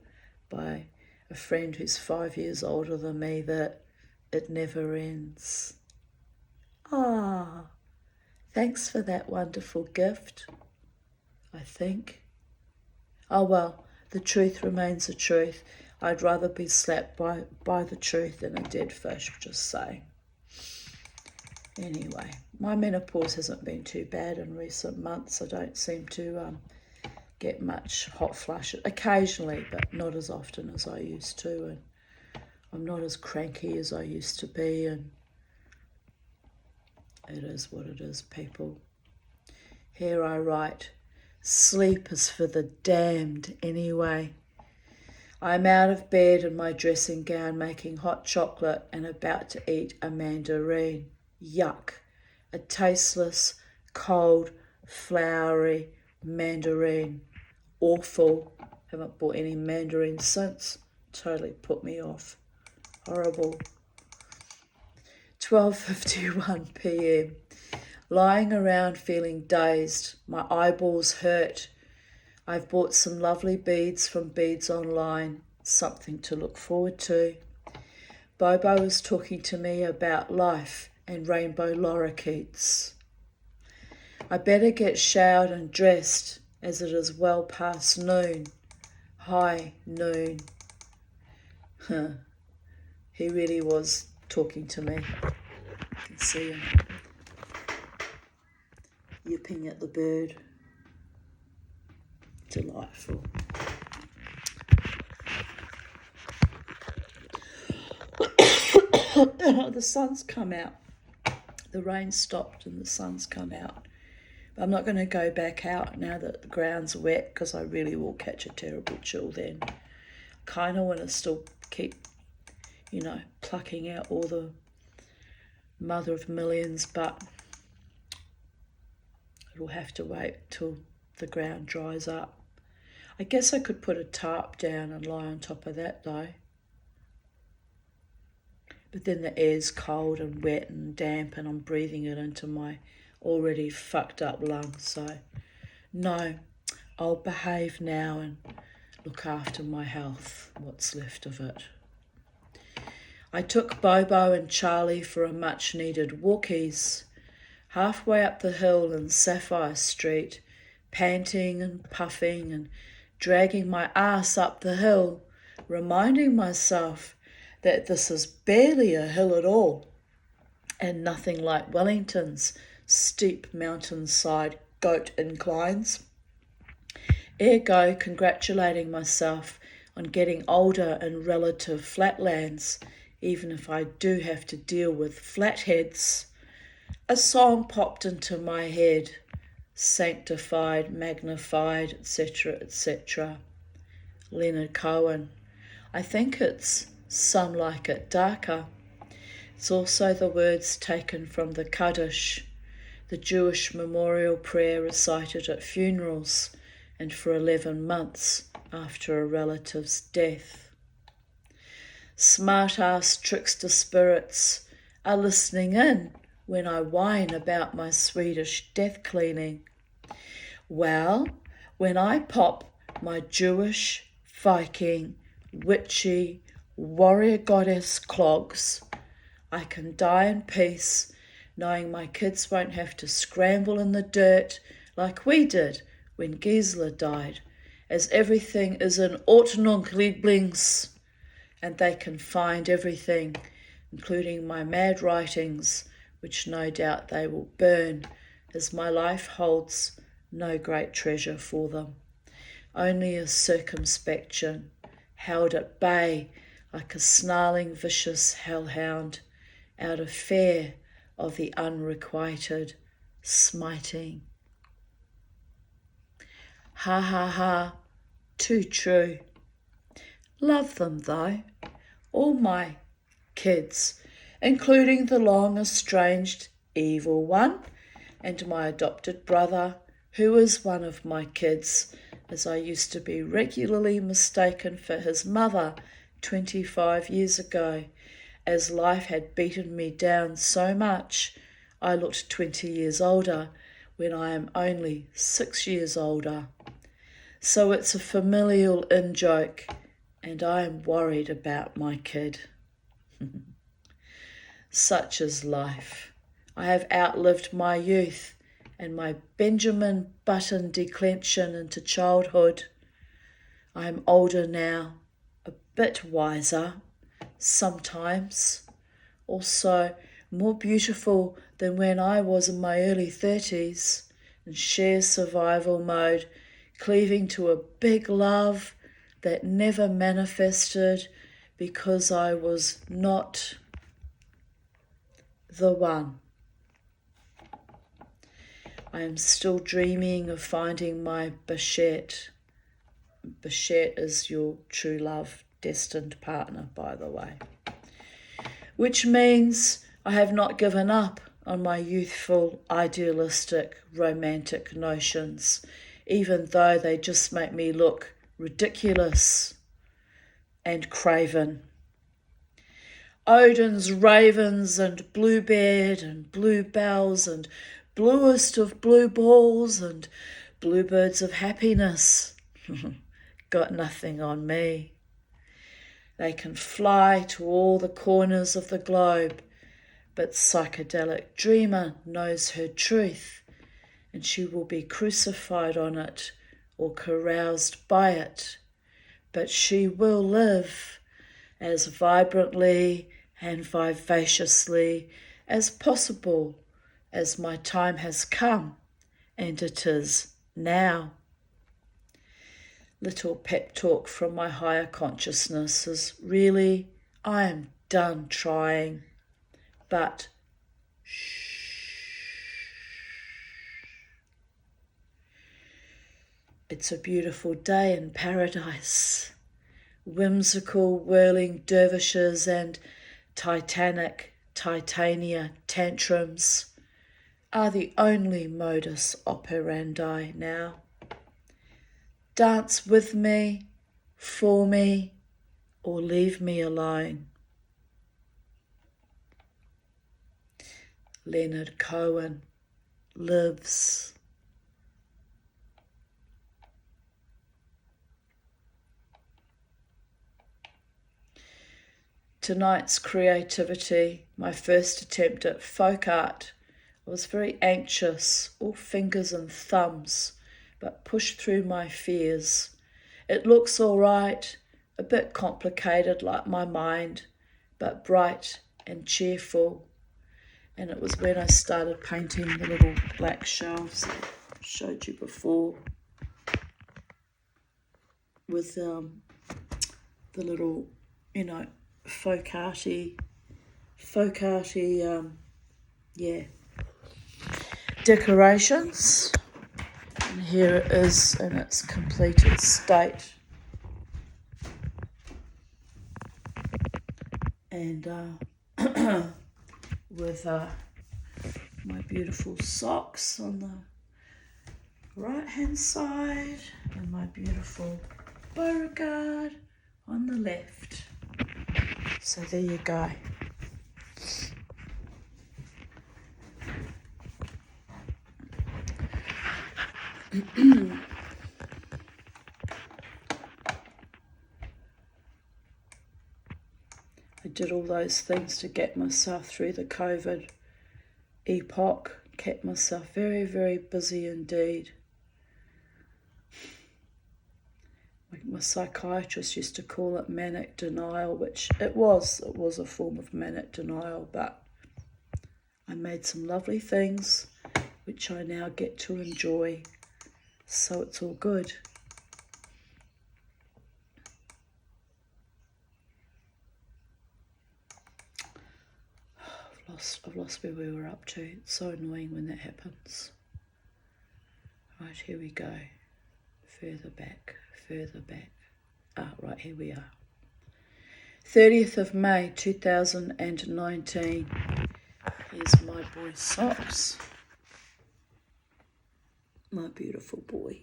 by a friend who's 5 years older than me that it never ends. Ah, thanks for that wonderful gift, I think. Oh well, the truth remains the truth. I'd rather be slapped by the truth than a dead fish, just saying. Anyway, my menopause hasn't been too bad in recent months. I don't seem to get much hot flushes, occasionally, but not as often as I used to, and I'm not as cranky as I used to be, and it is what it is, people. Here I write, sleep is for the damned anyway. I'm out of bed in my dressing gown making hot chocolate and about to eat a mandarin. Yuck. A tasteless, cold, floury mandarin. Awful. Haven't bought any mandarins since. Totally put me off. Horrible. 12:51 p.m. Lying around feeling dazed. My eyeballs hurt. I've bought some lovely beads from Beads Online. Something to look forward to. Bobo is talking to me about life and rainbow lorikeets. I better get showered and dressed, as it is well past noon. High noon. He really was talking to me. You can see him yipping at the bird. Delightful. The sun's come out. The rain stopped and the sun's come out. But I'm not going to go back out now that the ground's wet, because I really will catch a terrible chill then. Kind of want to still keep, plucking out all the mother of millions, but it'll have to wait till the ground dries up. I guess I could put a tarp down and lie on top of that though. But then the air's cold and wet and damp and I'm breathing it into my already fucked up lungs. So no, I'll behave now and look after my health, what's left of it. I took Bobo and Charlie for a much needed walkies. Halfway up the hill in Sapphire Street, panting and puffing and dragging my ass up the hill, reminding myself that this is barely a hill at all, and nothing like Wellington's steep mountainside goat inclines. Ergo, congratulating myself on getting older in relative flatlands, even if I do have to deal with flatheads. A song popped into my head, sanctified, magnified, etc., etc. Leonard Cohen. I think it's Some Like It Darker. It's also the words taken from the Kaddish, the Jewish memorial prayer recited at funerals and for 11 months after a relative's death. Smart-ass trickster spirits are listening in when I whine about my Swedish death cleaning. Well, when I pop my Jewish, Viking, witchy, warrior goddess clogs, I can die in peace, knowing my kids won't have to scramble in the dirt like we did when Gisela died, as everything is in Ordnungslieblings, and they can find everything, including my mad writings, which no doubt they will burn, as my life holds no great treasure for them, only a circumspection, held at bay like a snarling vicious hellhound, out of fear of the unrequited smiting. Ha ha ha, too true. Love them though, all my kids, including the long estranged evil one and my adopted brother, who is one of my kids, as I used to be regularly mistaken for his mother 25 years ago, as life had beaten me down so much I looked 20 years older when I am only 6 years older. So it's a familial in-joke, and I am worried about my kid. Such is life. I have outlived my youth and my Benjamin Button declension into childhood. I am older now, a bit wiser, sometimes, also more beautiful than when I was in my early 30s, in sheer survival mode, cleaving to a big love that never manifested because I was not the one. I am still dreaming of finding my Bichette. Bichette is your true love, destined partner, by the way. Which means I have not given up on my youthful, idealistic, romantic notions, even though they just make me look ridiculous and craven. Odin's ravens and bluebird and bluebells and bluest of blue balls and bluebirds of happiness got nothing on me. They can fly to all the corners of the globe, but psychedelic dreamer knows her truth, and she will be crucified on it or caroused by it, but she will live as vibrantly and vivaciously as possible, as my time has come, and it is now. Little pep talk from my higher consciousness is really, I am done trying, but shh. It's a beautiful day in paradise. Whimsical whirling dervishes and Titania tantrums are the only modus operandi now. Dance with me, for me, or leave me alone. Leonard Cohen lives. Tonight's creativity, my first attempt at folk art. I was very anxious, all fingers and thumbs, but pushed through my fears. It looks all right, a bit complicated like my mind, but bright and cheerful. And it was when I started painting the little black shelves I showed you before with the little, folk arty, decorations. And here it is in its completed state. And with my beautiful socks on the right hand side and my beautiful Beauregard on the left. So there you go. I did all those things to get myself through the COVID epoch, kept myself very, very busy indeed. My psychiatrist used to call it manic denial, which it was a form of manic denial, but I made some lovely things which I now get to enjoy, so it's all good. I've lost where we were up to. It's so annoying when that happens. Right, here we go. Further back. Right, here we are. 30th of May 2019. Here's my boy's socks. My beautiful boy.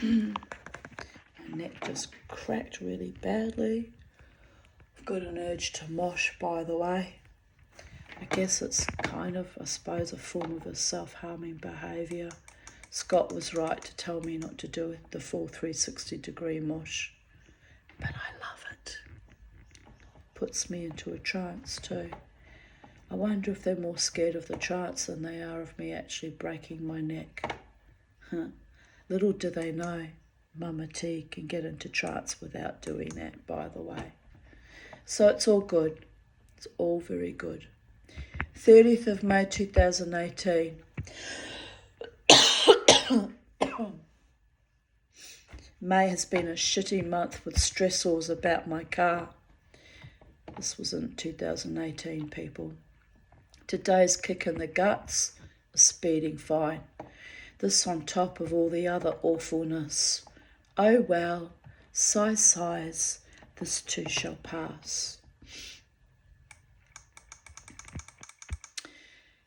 My neck just cracked really badly. I've got an urge to mosh, by the way. I guess it's kind of, I suppose, a form of a self-harming behaviour. Scott was right to tell me not to do the full 360-degree mosh, but I love it. Puts me into a trance too. I wonder if they're more scared of the trance than they are of me actually breaking my neck. Little do they know, Mama T can get into trance without doing that, by the way. So it's all good. It's all very good. 30th of May 2018. May has been a shitty month with stressors about my car. This was in 2018, people. Today's kick in the guts, a speeding fine. This on top of all the other awfulness. Oh well, sighs, this too shall pass.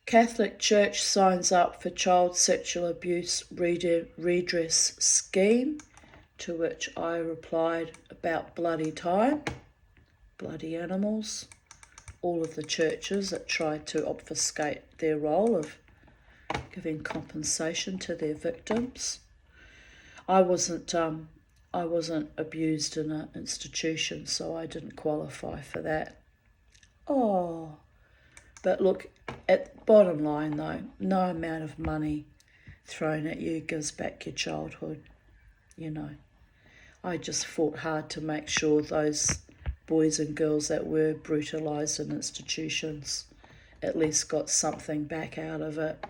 Catholic Church signs up for child sexual abuse redress scheme To which I replied, about bloody time, bloody animals. All of the churches that tried to obfuscate their role of giving compensation to their victims. I wasn't abused in an institution, so I didn't qualify for that. Oh, but look, at bottom line though, no amount of money thrown at you gives back your childhood, you know. I just fought hard to make sure those boys and girls that were brutalised in institutions at least got something back out of it,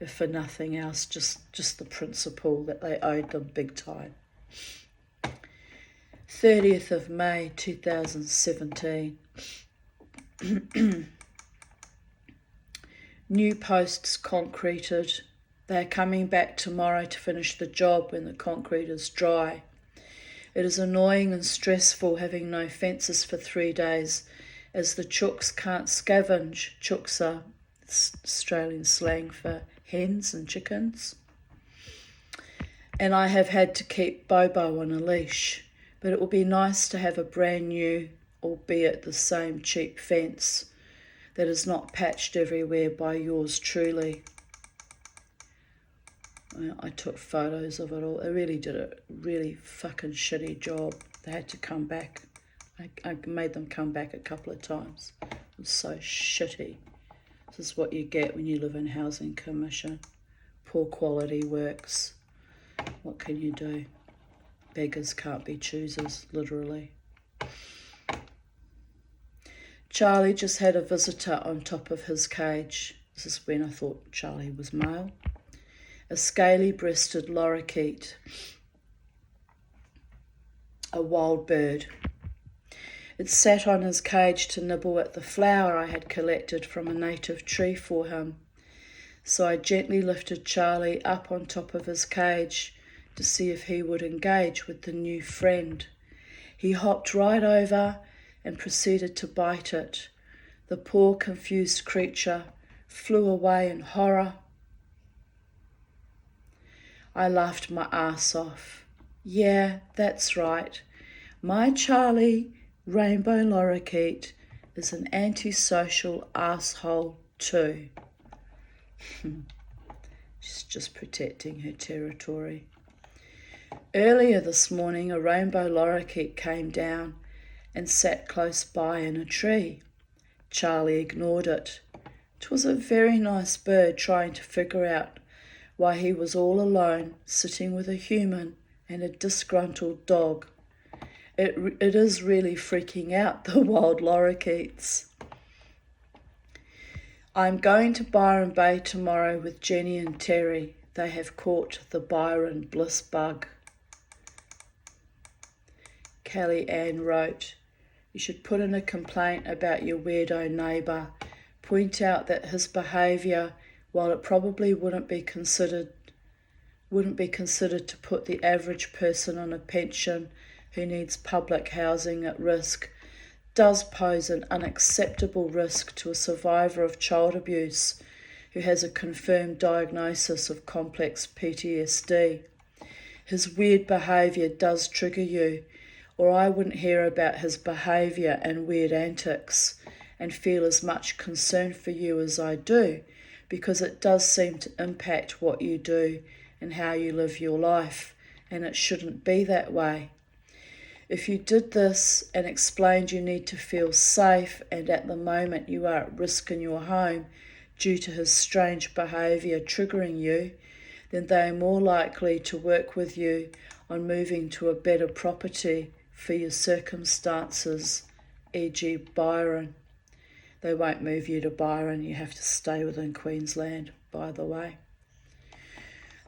if for nothing else, just the principle that they owed them big time. 30th of May 2017. New posts concreted. They are coming back tomorrow to finish the job when the concrete is dry. It is annoying and stressful having no fences for 3 days, as the chooks can't scavenge. Chooks are Australian slang for hens and chickens. And I have had to keep Bobo on a leash, but it will be nice to have a brand new, albeit the same cheap fence that is not patched everywhere by yours truly. I took photos of it all. They really did a really fucking shitty job. They had to come back. I made them come back a couple of times. It was so shitty. This is what you get when you live in Housing Commission. Poor quality works. What can you do? Beggars can't be choosers, literally. Charlie just had a visitor on top of his cage. This is when I thought Charlie was male. A scaly-breasted lorikeet, a wild bird. It sat on his cage to nibble at the flower I had collected from a native tree for him. So I gently lifted Charlie up on top of his cage to see if he would engage with the new friend. He hopped right over and proceeded to bite it. The poor confused creature flew away in horror. I laughed my ass off. Yeah, that's right. My Charlie, rainbow lorikeet, is an antisocial asshole too. She's just protecting her territory. Earlier this morning, a rainbow lorikeet came down and sat close by in a tree. Charlie ignored it. It was a very nice bird trying to figure out why he was all alone, sitting with a human and a disgruntled dog. It is really freaking out the wild lorikeets. I'm going to Byron Bay tomorrow with Jenny and Terry. They have caught the Byron bliss bug. Kelly Ann wrote, you should put in a complaint about your weirdo neighbour. Point out that his behaviour, while it probably wouldn't be considered to put the average person on a pension who needs public housing at risk, does pose an unacceptable risk to a survivor of child abuse who has a confirmed diagnosis of complex PTSD. His weird behaviour does trigger you, or I wouldn't hear about his behaviour and weird antics and feel as much concern for you as I do, because it does seem to impact what you do and how you live your life, and it shouldn't be that way. If you did this and explained you need to feel safe and at the moment you are at risk in your home due to his strange behaviour triggering you, then they are more likely to work with you on moving to a better property for your circumstances, e.g. Byron. They won't move you to Byron, you have to stay within Queensland, by the way.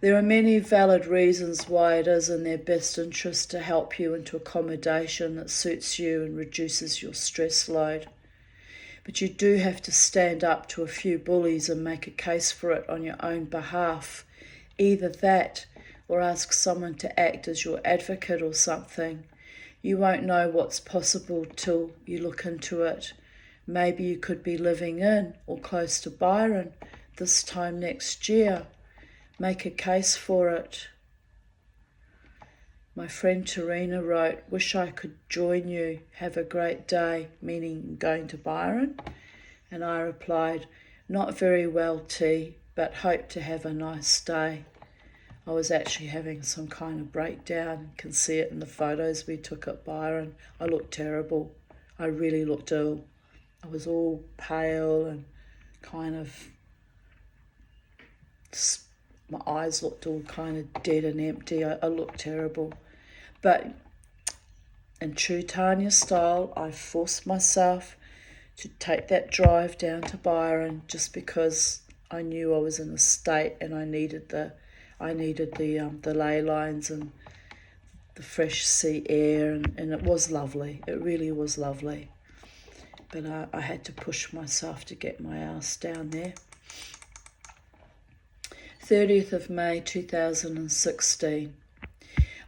There are many valid reasons why it is in their best interest to help you into accommodation that suits you and reduces your stress load. But you do have to stand up to a few bullies and make a case for it on your own behalf. Either that, or ask someone to act as your advocate or something. You won't know what's possible till you look into it. Maybe you could be living in or close to Byron this time next year. Make a case for it. My friend Tarina wrote, wish I could join you, have a great day, meaning going to Byron. And I replied, not very well, T, but hope to have a nice day. I was actually having some kind of breakdown. You can see it in the photos we took at Byron. I looked terrible. I really looked ill. I was all pale and kind of, my eyes looked all kind of dead and empty. I looked terrible. But in true Tanya style, I forced myself to take that drive down to Byron just because I knew I was in a state and I needed the ley lines and the fresh sea air, and it was lovely. It really was lovely. But I had to push myself to get my ass down there. 30th of May 2016.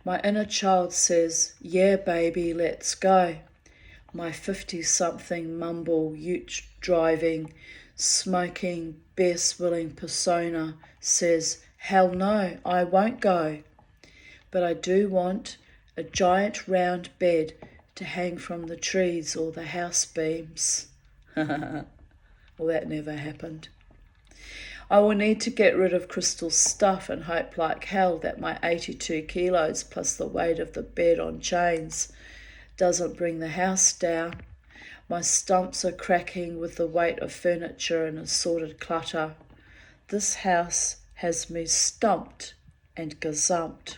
My inner child says, yeah baby, let's go. My 50-something mumble, ute driving, smoking, beer-swilling persona says, hell no, I won't go. But I do want a giant round bed to hang from the trees or the house beams. Well, that never happened. I will need to get rid of Crystal's stuff and hope like hell that my 82 kilos plus the weight of the bed on chains doesn't bring the house down. My stumps are cracking with the weight of furniture and assorted clutter. This house has me stumped and gazumped.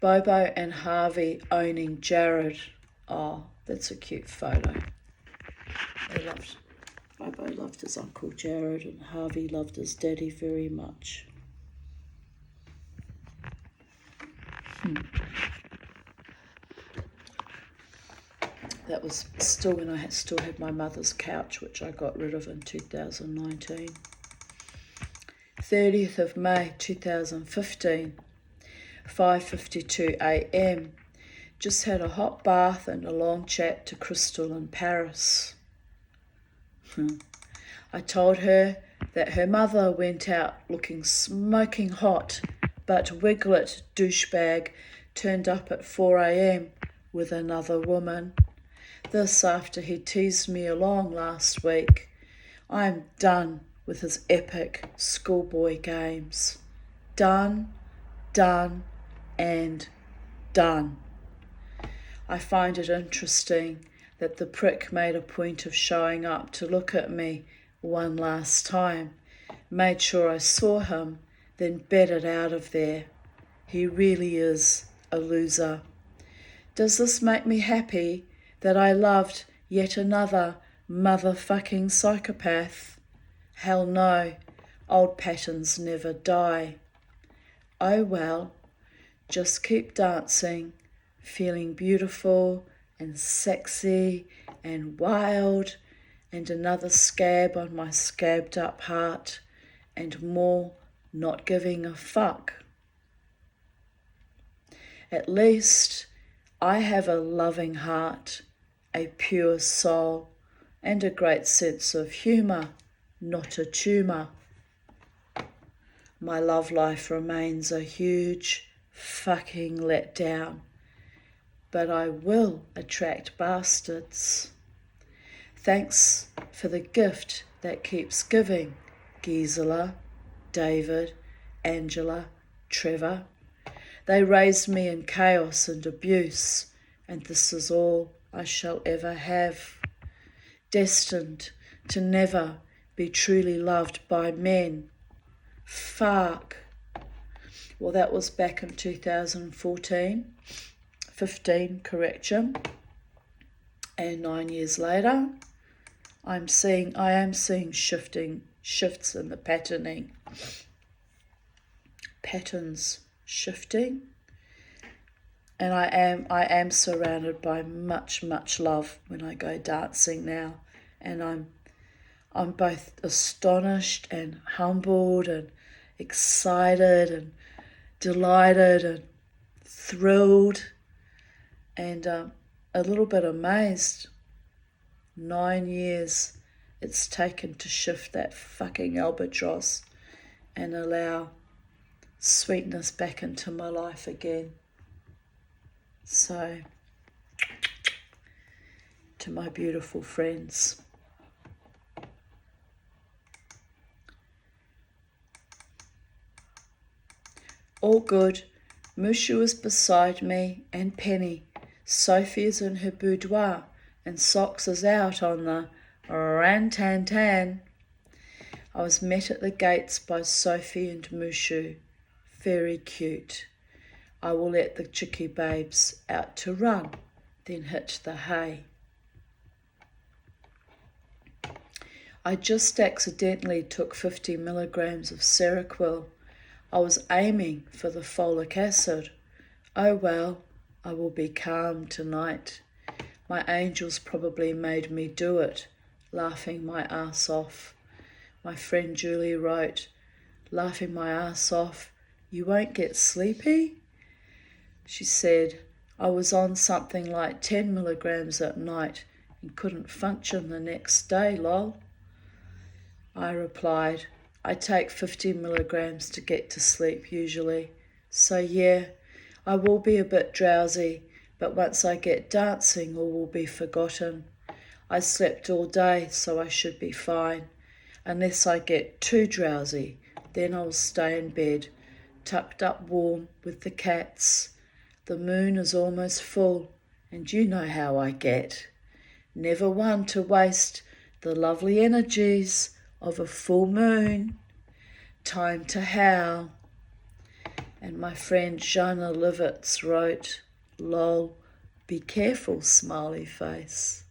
Bobo and Harvey owning Jared. Oh, that's a cute photo. Bobo loved his Uncle Jared and Harvey loved his daddy very much. That was still when I still had my mother's couch, which I got rid of in 2019. 30th of May 2015, 5:52 a.m. Just had a hot bath and a long chat to Crystal in Paris. I told her that her mother went out looking smoking hot, but Wiglet douchebag turned up at 4 a.m. with another woman. This after he teased me along last week. I'm done with his epic schoolboy games. Done, and done. I find it interesting that the prick made a point of showing up to look at me one last time, made sure I saw him, then bedded out of there. He really is a loser. Does this make me happy that I loved yet another motherfucking psychopath? Hell no, old patterns never die. Oh well, just keep dancing, feeling beautiful and sexy and wild, and another scab on my scabbed up heart, and more not giving a fuck. At least I have a loving heart, a pure soul, and a great sense of humour, not a tumour. My love life remains a huge fucking letdown, but I will attract bastards. Thanks for the gift that keeps giving, Gisela, David, Angela, Trevor. They raised me in chaos and abuse, and this is all I shall ever have. Destined to never be truly loved by men. Fuck. Well, that was back in 2014. 15, correction. And 9 years later, I am seeing shifts in the patterning. Patterns shifting. And I am surrounded by much love when I go dancing now. And I'm both astonished and humbled and excited and delighted and thrilled and a little bit amazed. 9 years it's taken to shift that fucking albatross and allow sweetness back into my life again. So, to my beautiful friends, all good. Mushu is beside me and Penny. Sophie is in her boudoir and Socks is out on the ran-tan-tan. I was met at the gates by Sophie and Mushu. Very cute. I will let the chickie babes out to run, then hit the hay. I just accidentally took 50 milligrams of Seroquel. I was aiming for the folic acid. Oh well, I will be calm tonight. My angels probably made me do it, laughing my ass off. My friend Julie wrote, laughing my ass off, you won't get sleepy? She said, I was on something like 10 milligrams at night and couldn't function the next day, lol. I replied, I take 50 milligrams to get to sleep usually. So yeah, I will be a bit drowsy, but once I get dancing all will be forgotten. I slept all day, so I should be fine. Unless I get too drowsy, then I'll stay in bed, tucked up warm with the cats. The moon is almost full, and you know how I get. Never one to waste the lovely energies of a full moon. Time to howl. And my friend Jana Livitz wrote, lol, be careful, smiley face.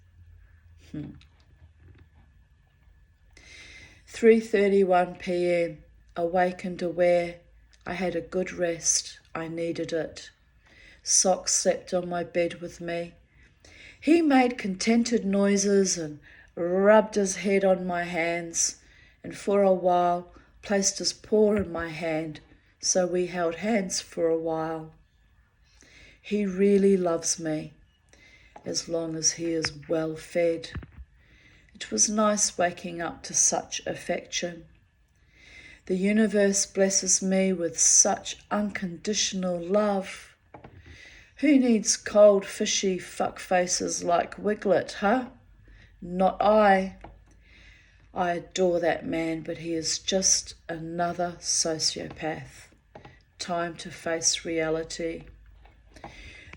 3:31 p.m. Awake and aware. I had a good rest. I needed it. Socks slept on my bed with me. He made contented noises and rubbed his head on my hands, and for a while placed his paw in my hand, so we held hands for a while. He really loves me, as long as he is well fed. It was nice waking up to such affection. The universe blesses me with such unconditional love. Who needs cold, fishy fuckfaces like Wiglet, huh? Not I. I adore that man, but he is just another sociopath. Time to face reality.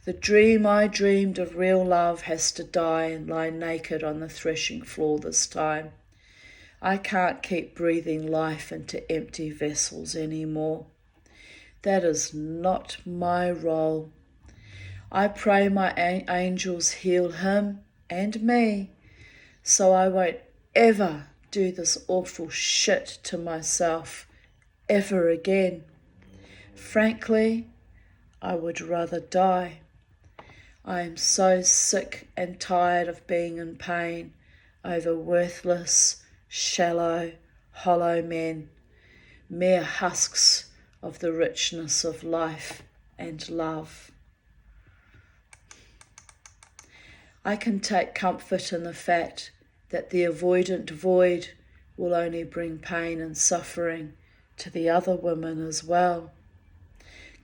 The dream I dreamed of real love has to die and lie naked on the threshing floor this time. I can't keep breathing life into empty vessels anymore. That is not my role. I pray my angels heal him and me, so I won't ever do this awful shit to myself ever again. Frankly, I would rather die. I am so sick and tired of being in pain over worthless, shallow, hollow men, mere husks of the richness of life and love. I can take comfort in the fact that the avoidant void will only bring pain and suffering to the other women as well.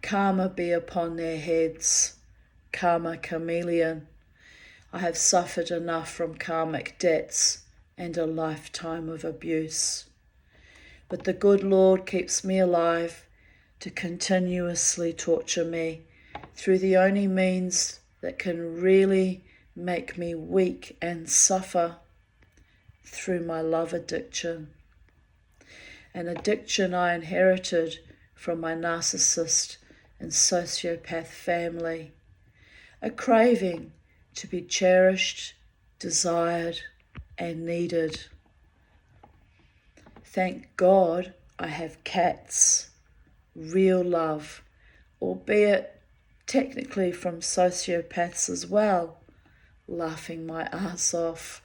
Karma be upon their heads. Karma chameleon. I have suffered enough from karmic debts and a lifetime of abuse. But the good Lord keeps me alive to continuously torture me through the only means that can really make me weak and suffer, through my love addiction. An addiction I inherited from my narcissist and sociopath family. A craving to be cherished, desired, and needed. Thank God I have cats, real love, albeit technically from sociopaths as well, laughing my ass off.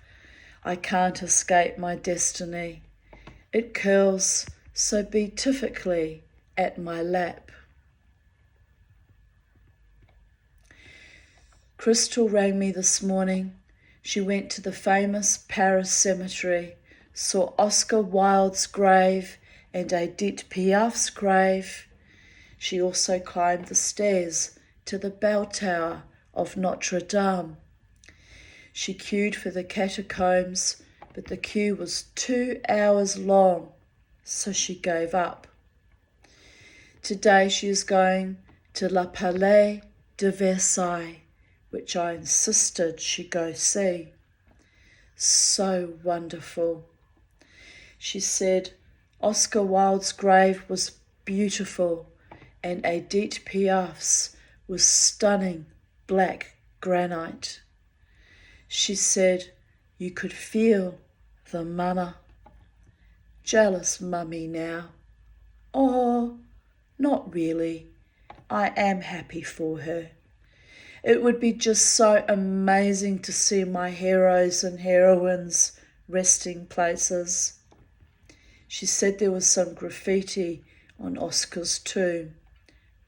I can't escape my destiny. It curls so beatifically at my lap. Crystal rang me this morning. She went to the famous Paris cemetery, saw Oscar Wilde's grave and Edith Piaf's grave. She also climbed the stairs to the bell tower of Notre Dame. She queued for the catacombs, but the queue was 2 hours long, so she gave up. Today she is going to Le Palais de Versailles, which I insisted she go see. So wonderful. She said Oscar Wilde's grave was beautiful and Edith Piaf's was stunning black granite. She said you could feel the mana. Jealous mummy now. Oh, not really. I am happy for her. It would be just so amazing to see my heroes and heroines resting places. She said there was some graffiti on Oscar's tomb.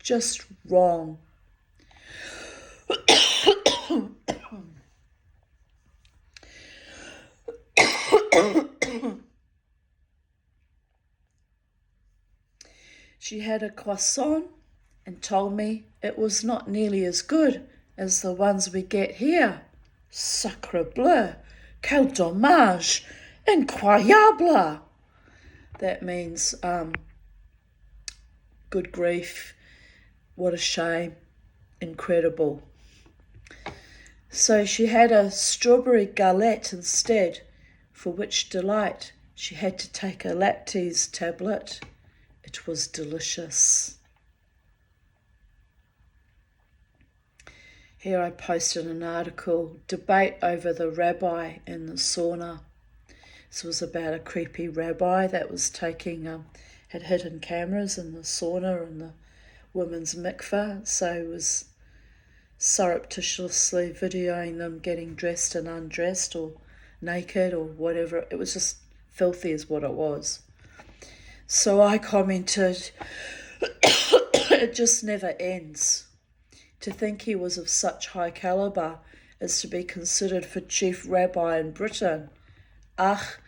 Just wrong. She had a croissant and told me it was not nearly as good as the ones we get here. Sacre bleu, quel dommage, incroyable. That means, good grief, what a shame, incredible. So she had a strawberry galette instead, for which delight she had to take a lactase tablet. It was delicious. Here I posted an article, debate over the rabbi in the sauna. This was about a creepy rabbi that was had hidden cameras in the sauna and the women's mikveh, so he was surreptitiously videoing them getting dressed and undressed or naked or whatever. It was just filthy is what it was. So I commented, it just never ends. To think he was of such high calibre as to be considered for chief rabbi in Britain. Ach,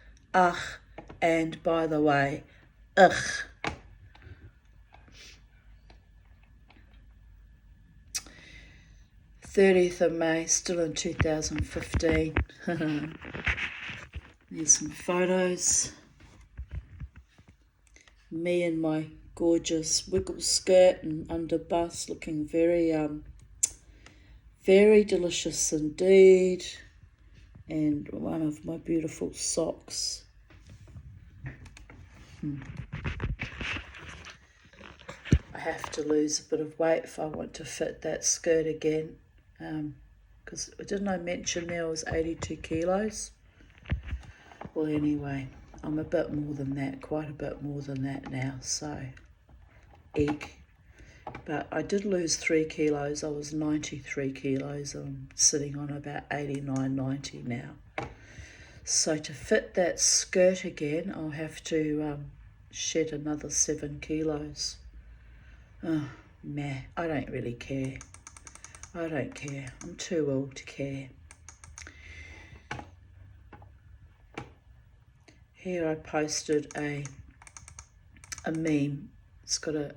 and by the way, ugh. '30th of May, still in 2015. There's some photos. Me in my gorgeous wiggle skirt and underbust, looking very delicious indeed. And one of my beautiful socks. I have to lose a bit of weight if I want to fit that skirt again. Because didn't I mention there was 82 kilos? Well, anyway, I'm a bit more than that, quite a bit more than that now, so eek. But I did lose 3 kilos. I was 93 kilos. I'm sitting on about 89, 90 now. So to fit that skirt again, I'll have to shed another 7 kilos. Oh, meh, I don't really care. I don't care. I'm too old to care. Here I posted a meme. It's got a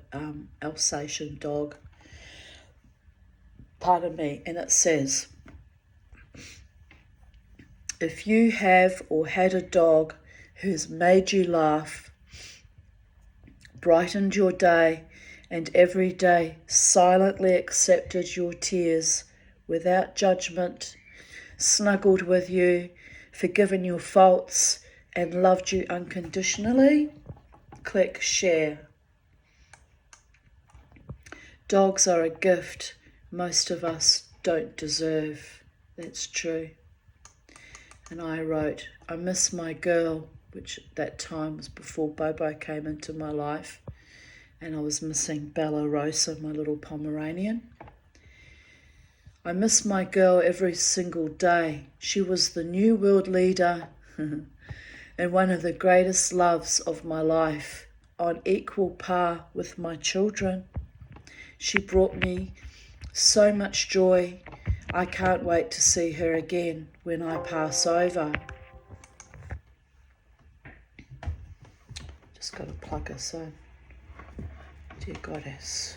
Alsatian dog. Pardon me. And it says, if you have or had a dog who's made you laugh, brightened your day, and every day silently accepted your tears without judgment, snuggled with you, forgiven your faults, and loved you unconditionally, click share. Dogs are a gift most of us don't deserve. That's true. And I wrote, I miss my girl, which at that time was before Bobo came into my life. And I was missing Bella Rosa, my little Pomeranian. I miss my girl every single day. She was the new world leader and one of the greatest loves of my life, on equal par with my children. She brought me so much joy. I can't wait to see her again when I pass over. Just got to plug her so. Dear Goddess.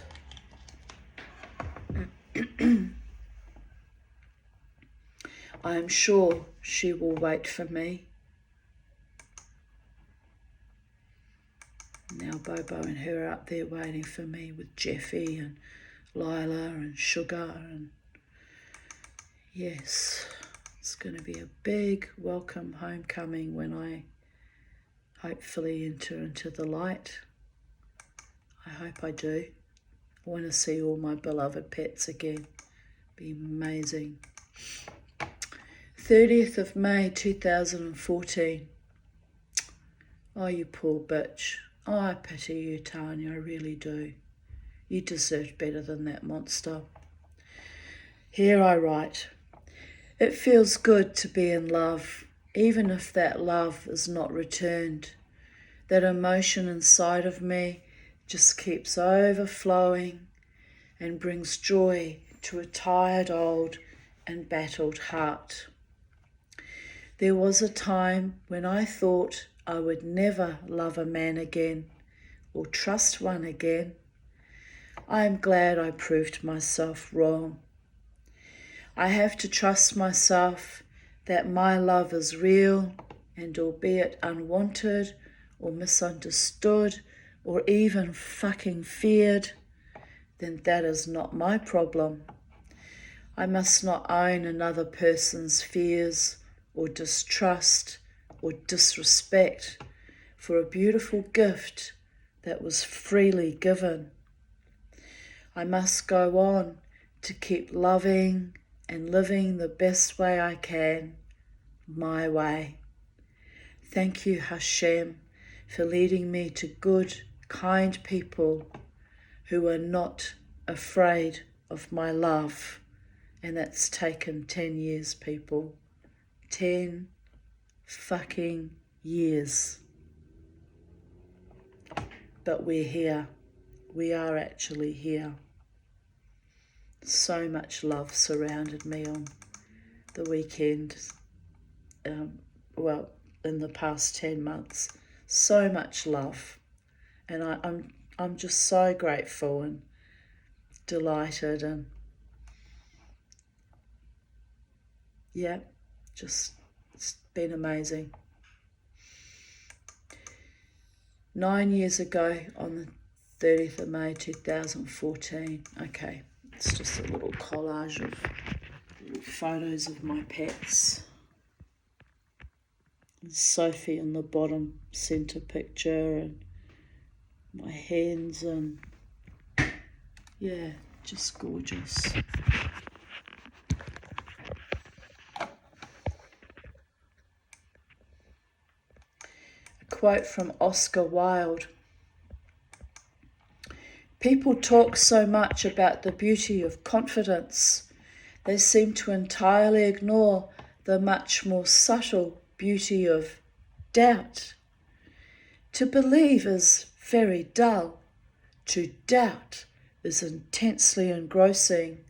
I am sure she will wait for me. Now Bobo and her are up there waiting for me with Jeffy and Lila and Sugar, and yes, it's going to be a big welcome homecoming when I hopefully enter into the light. I hope I do. I want to see all my beloved pets again. Be amazing. 30th of May 2014. Oh, you poor bitch. Oh, I pity you, Tanya, I really do. You deserved better than that monster. Here I write, it feels good to be in love, even if that love is not returned. That emotion inside of me just keeps overflowing and brings joy to a tired old and battled heart. There was a time when I thought I would never love a man again or trust one again. I am glad I proved myself wrong. I have to trust myself that my love is real, and albeit unwanted or misunderstood or even fucking feared, then that is not my problem. I must not own another person's fears or distrust or disrespect for a beautiful gift that was freely given. I must go on to keep loving and living the best way I can, my way. Thank you, Hashem, for leading me to good, kind people who are not afraid of my love. And that's taken 10 years, people. 10 fucking years. But we're here. We are actually here. So much love surrounded me on the weekend. In the past 10 months. So much love. And I'm just so grateful and delighted, and yeah, just it's been amazing. 9 years ago on the 30th of May 2014. Okay, it's just a little collage of photos of my pets. And Sophie in the bottom centre picture, and my hens, and yeah, just gorgeous. Quote from Oscar Wilde. People talk so much about the beauty of confidence, they seem to entirely ignore the much more subtle beauty of doubt. To believe is very dull. To doubt is intensely engrossing.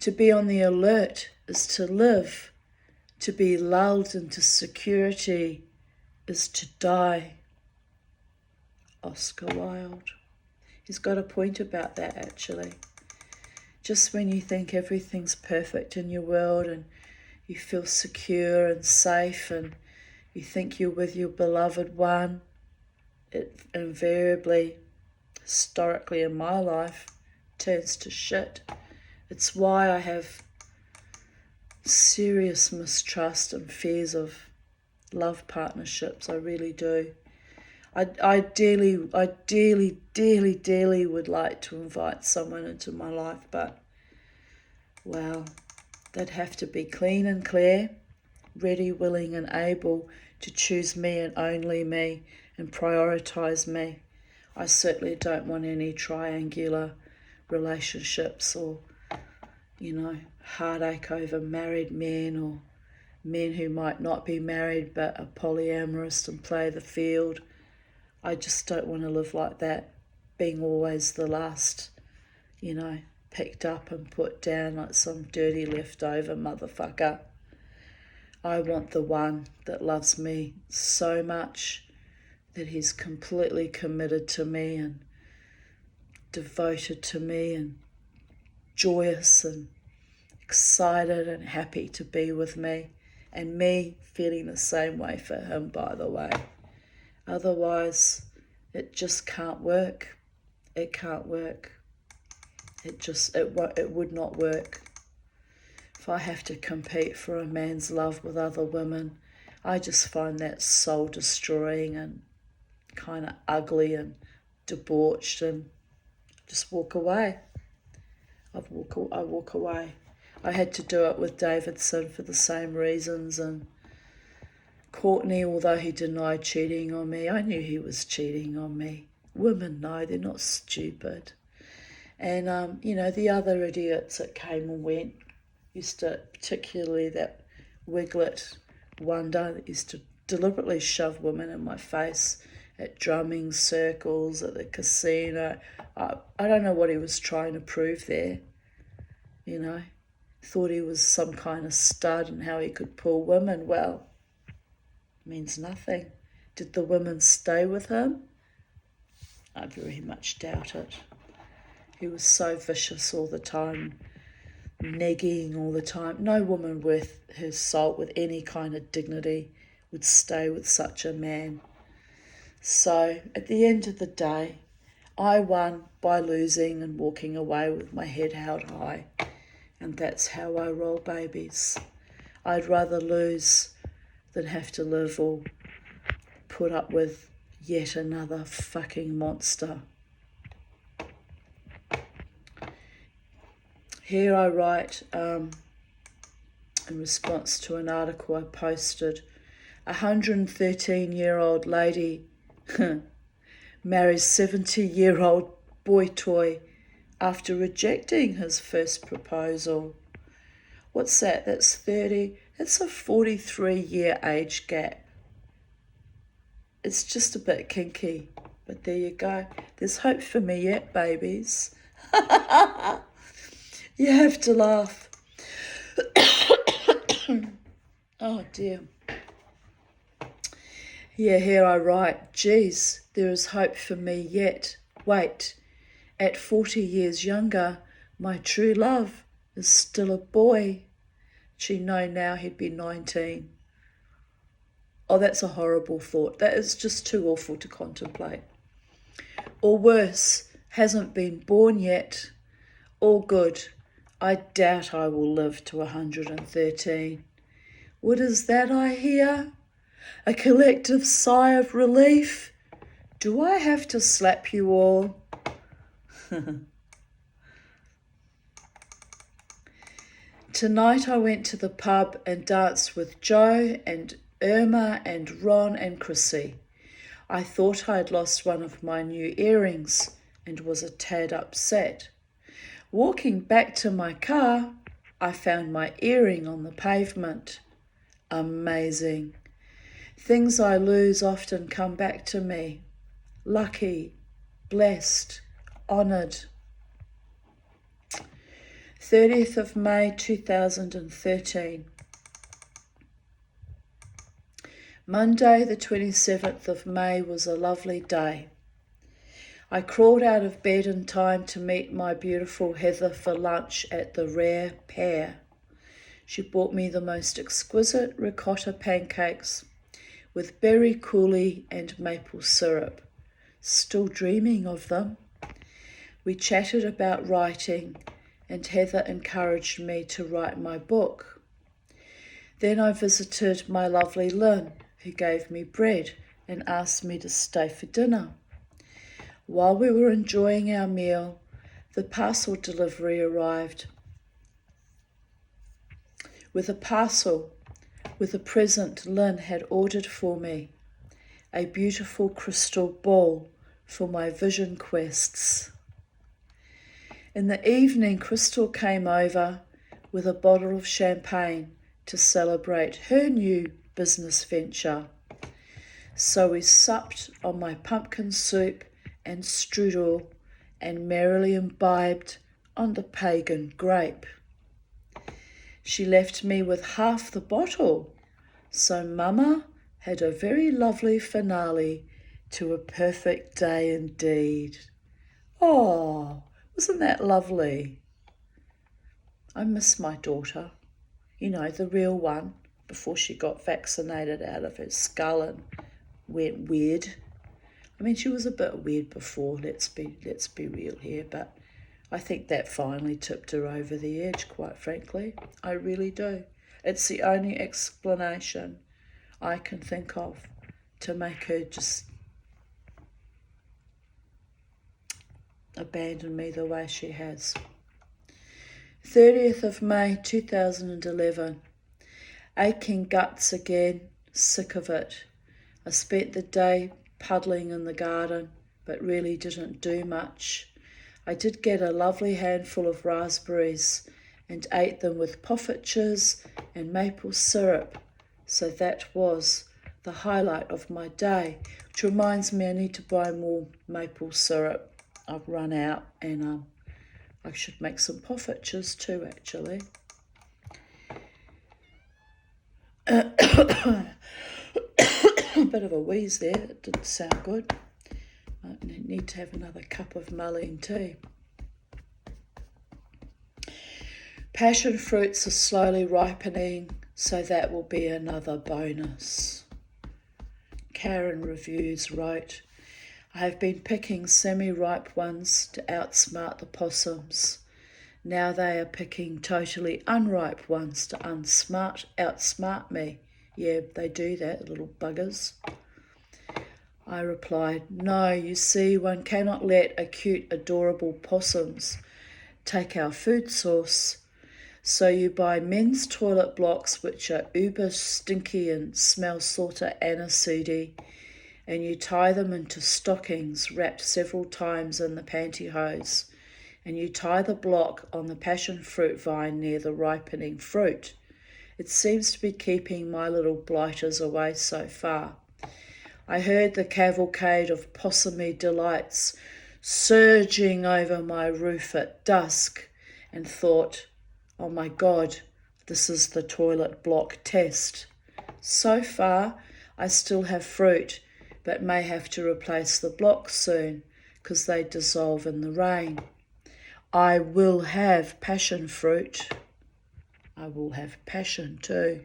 To be on the alert is to live. To be lulled into security is to die. Oscar Wilde. He's got a point about that, actually. Just when you think everything's perfect in your world and you feel secure and safe and you think you're with your beloved one, it invariably, historically in my life, turns to shit. It's why I have serious mistrust and fears of love partnerships. I really do. I dearly would like to invite someone into my life, but, well, they'd have to be clean and clear, ready, willing and able to choose me and only me and prioritise me. I certainly don't want any triangular relationships or, heartache over married men or men who might not be married but are polyamorous and play the field. I just don't want to live like that, being always the last, picked up and put down like some dirty leftover motherfucker. I want the one that loves me so much that he's completely committed to me and devoted to me and joyous and excited and happy to be with me, and me feeling the same way for him, by the way. Otherwise, it just can't work. It can't work. It would not work. If I have to compete for a man's love with other women, I just find that soul destroying and kind of ugly and debauched, and just walk away. I walk away. I had to do it with Davidson for the same reasons, and Courtney, although he denied cheating on me, I knew he was cheating on me. Women know, they're not stupid. And, the other idiots that came and went particularly that Wiglet wonder that used to deliberately shove women in my face at drumming circles, at the casino. I don't know what he was trying to prove there, Thought he was some kind of stud and how he could pull women. Well, means nothing. Did the women stay with him? I very much doubt it. He was so vicious all the time, negging all the time. No woman worth her salt with any kind of dignity would stay with such a man. So at the end of the day, I won by losing and walking away with my head held high. And that's how I roll, babies. I'd rather lose than have to live or put up with yet another fucking monster. Here I write, in response to an article I posted, 113-year-old lady marries 70-year-old boy toy after rejecting his first proposal. What's that? That's 30. It's a 43-year age gap. It's just a bit kinky, but there you go. There's hope for me yet, babies. You have to laugh. Oh dear. Yeah, here I write, geez, there is hope for me yet. Wait, at 40 years younger, my true love is still a boy. She'd know now he'd be 19. Oh, that's a horrible thought. That is just too awful to contemplate. Or worse, hasn't been born yet. All good. I doubt I will live to 113. What is that I hear? A collective sigh of relief? Do I have to slap you all? Tonight I went to the pub and danced with Joe and Irma and Ron and Chrissy. I thought I'd lost one of my new earrings and was a tad upset. Walking back to my car, I found my earring on the pavement. Amazing. Things I lose often come back to me. Lucky, blessed, honoured. 30th of May 2013. Monday the 27th of May was a lovely day. I crawled out of bed in time to meet my beautiful Heather for lunch at the Rare Pear. She bought me the most exquisite ricotta pancakes with berry coulis and maple syrup. Still dreaming of them. We chatted about writing, and Heather encouraged me to write my book. Then I visited my lovely Lynn, who gave me bread and asked me to stay for dinner. While we were enjoying our meal, the parcel delivery arrived with a present Lynn had ordered for me, a beautiful crystal ball for my vision quests. In the evening, Crystal came over with a bottle of champagne to celebrate her new business venture. So we supped on my pumpkin soup and strudel and merrily imbibed on the pagan grape. She left me with half the bottle, so Mama had a very lovely finale to a perfect day indeed. Oh, wasn't that lovely? I miss my daughter, you know, the real one, before she got vaccinated out of her skull and went weird. I mean, she was a bit weird before, let's be real here, but I think that finally tipped her over the edge, quite frankly. I really do. It's the only explanation I can think of to make her just abandon me the way she has. 30th of May 2011. Aching guts again, sick of it. I spent the day puddling in the garden, but really didn't do much. I did get a lovely handful of raspberries and ate them with poffertjes and maple syrup. So that was the highlight of my day, which reminds me I need to buy more maple syrup. I've run out, and I should make some poffertjes too, actually. A bit of a wheeze there, it didn't sound good. I need to have another cup of mullein tea. Passion fruits are slowly ripening, so that will be another bonus. Karen Reviews wrote, I have been picking semi-ripe ones to outsmart the possums. Now they are picking totally unripe ones to outsmart me. Yeah, they do that, little buggers. I replied, no, you see, one cannot let a cute, adorable possums take our food source. So you buy men's toilet blocks, which are uber stinky and smell sorta aniseedy, and you tie them into stockings wrapped several times in the pantyhose, and you tie the block on the passion fruit vine near the ripening fruit. It seems to be keeping my little blighters away so far. I heard the cavalcade of possumy delights surging over my roof at dusk and thought, oh my God, this is the toilet block test. So far, I still have fruit, but may have to replace the blocks soon because they dissolve in the rain. I will have passion fruit. I will have passion too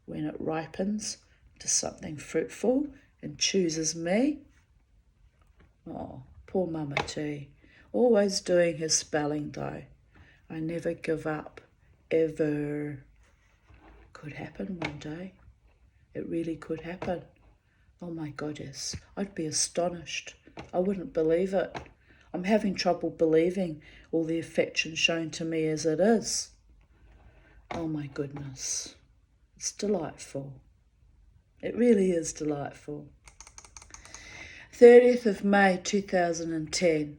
when it ripens to something fruitful and chooses me. Oh, poor Mama T. Always doing his spelling though. I never give up, ever. Could happen one day. It really could happen. Oh my goddess, I'd be astonished. I wouldn't believe it. I'm having trouble believing all the affection shown to me as it is. Oh my goodness. It's delightful. It really is delightful. 30th of May 2010.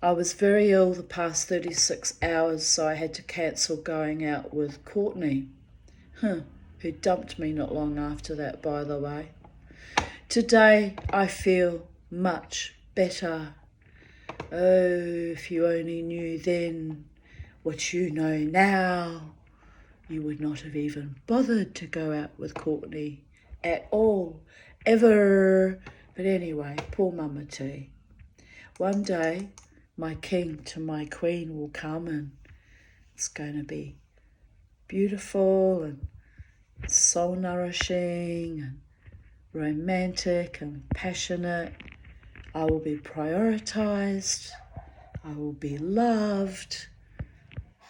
I was very ill the past 36 hours, so I had to cancel going out with Courtney, who dumped me not long after that, by the way. Today I feel much better. Oh, if you only knew then what you know now, you would not have even bothered to go out with Courtney at all, ever. But anyway, poor Mama T. One day, my king to my queen will come, and it's going to be beautiful and soul nourishing and romantic and passionate. I will be prioritized. I will be loved.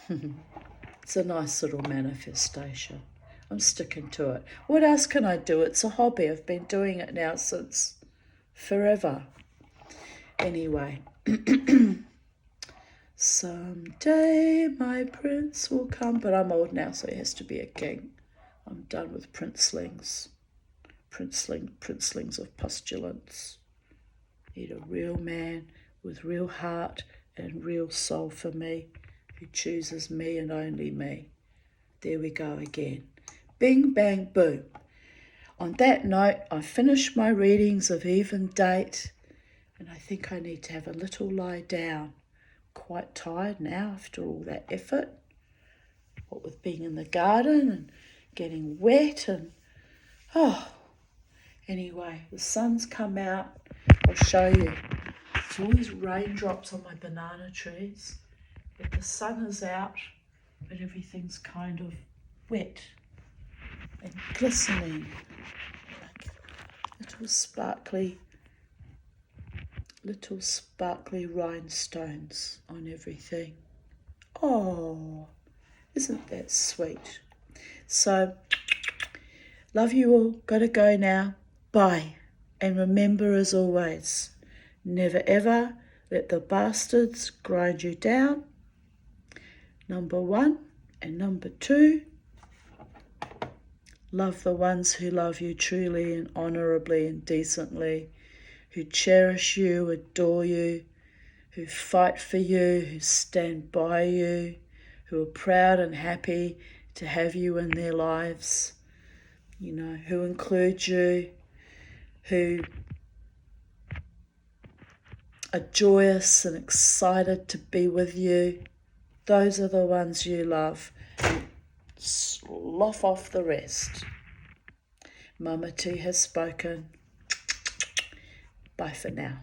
It's a nice little manifestation. I'm sticking to it. What else can I do? It's a hobby. I've been doing it now since forever. Anyway, someday my prince will come, but I'm old now, so he has to be a king. I'm done with princelings. Princelings of postulants. Need a real man with real heart and real soul for me, who chooses me and only me. There we go again. Bing, bang, boom. On that note, I finished my readings of Even Date, and I think I need to have a little lie down. Quite tired now after all that effort. What with being in the garden and getting wet and, anyway, the sun's come out. I'll show you. It's all these raindrops on my banana trees, but the sun is out, but everything's kind of wet and glistening, like little sparkly rhinestones on everything. Oh, isn't that sweet? So, love you all. Gotta go now. Bye. And remember, as always, never ever let the bastards grind you down. Number 1. And number 2, love the ones who love you truly and honourably and decently, who cherish you, adore you, who fight for you, who stand by you, who are proud and happy to have you in their lives, you know, who include you, who are joyous and excited to be with you. Those are the ones you love. Slough off the rest. Mama T has spoken. Bye for now.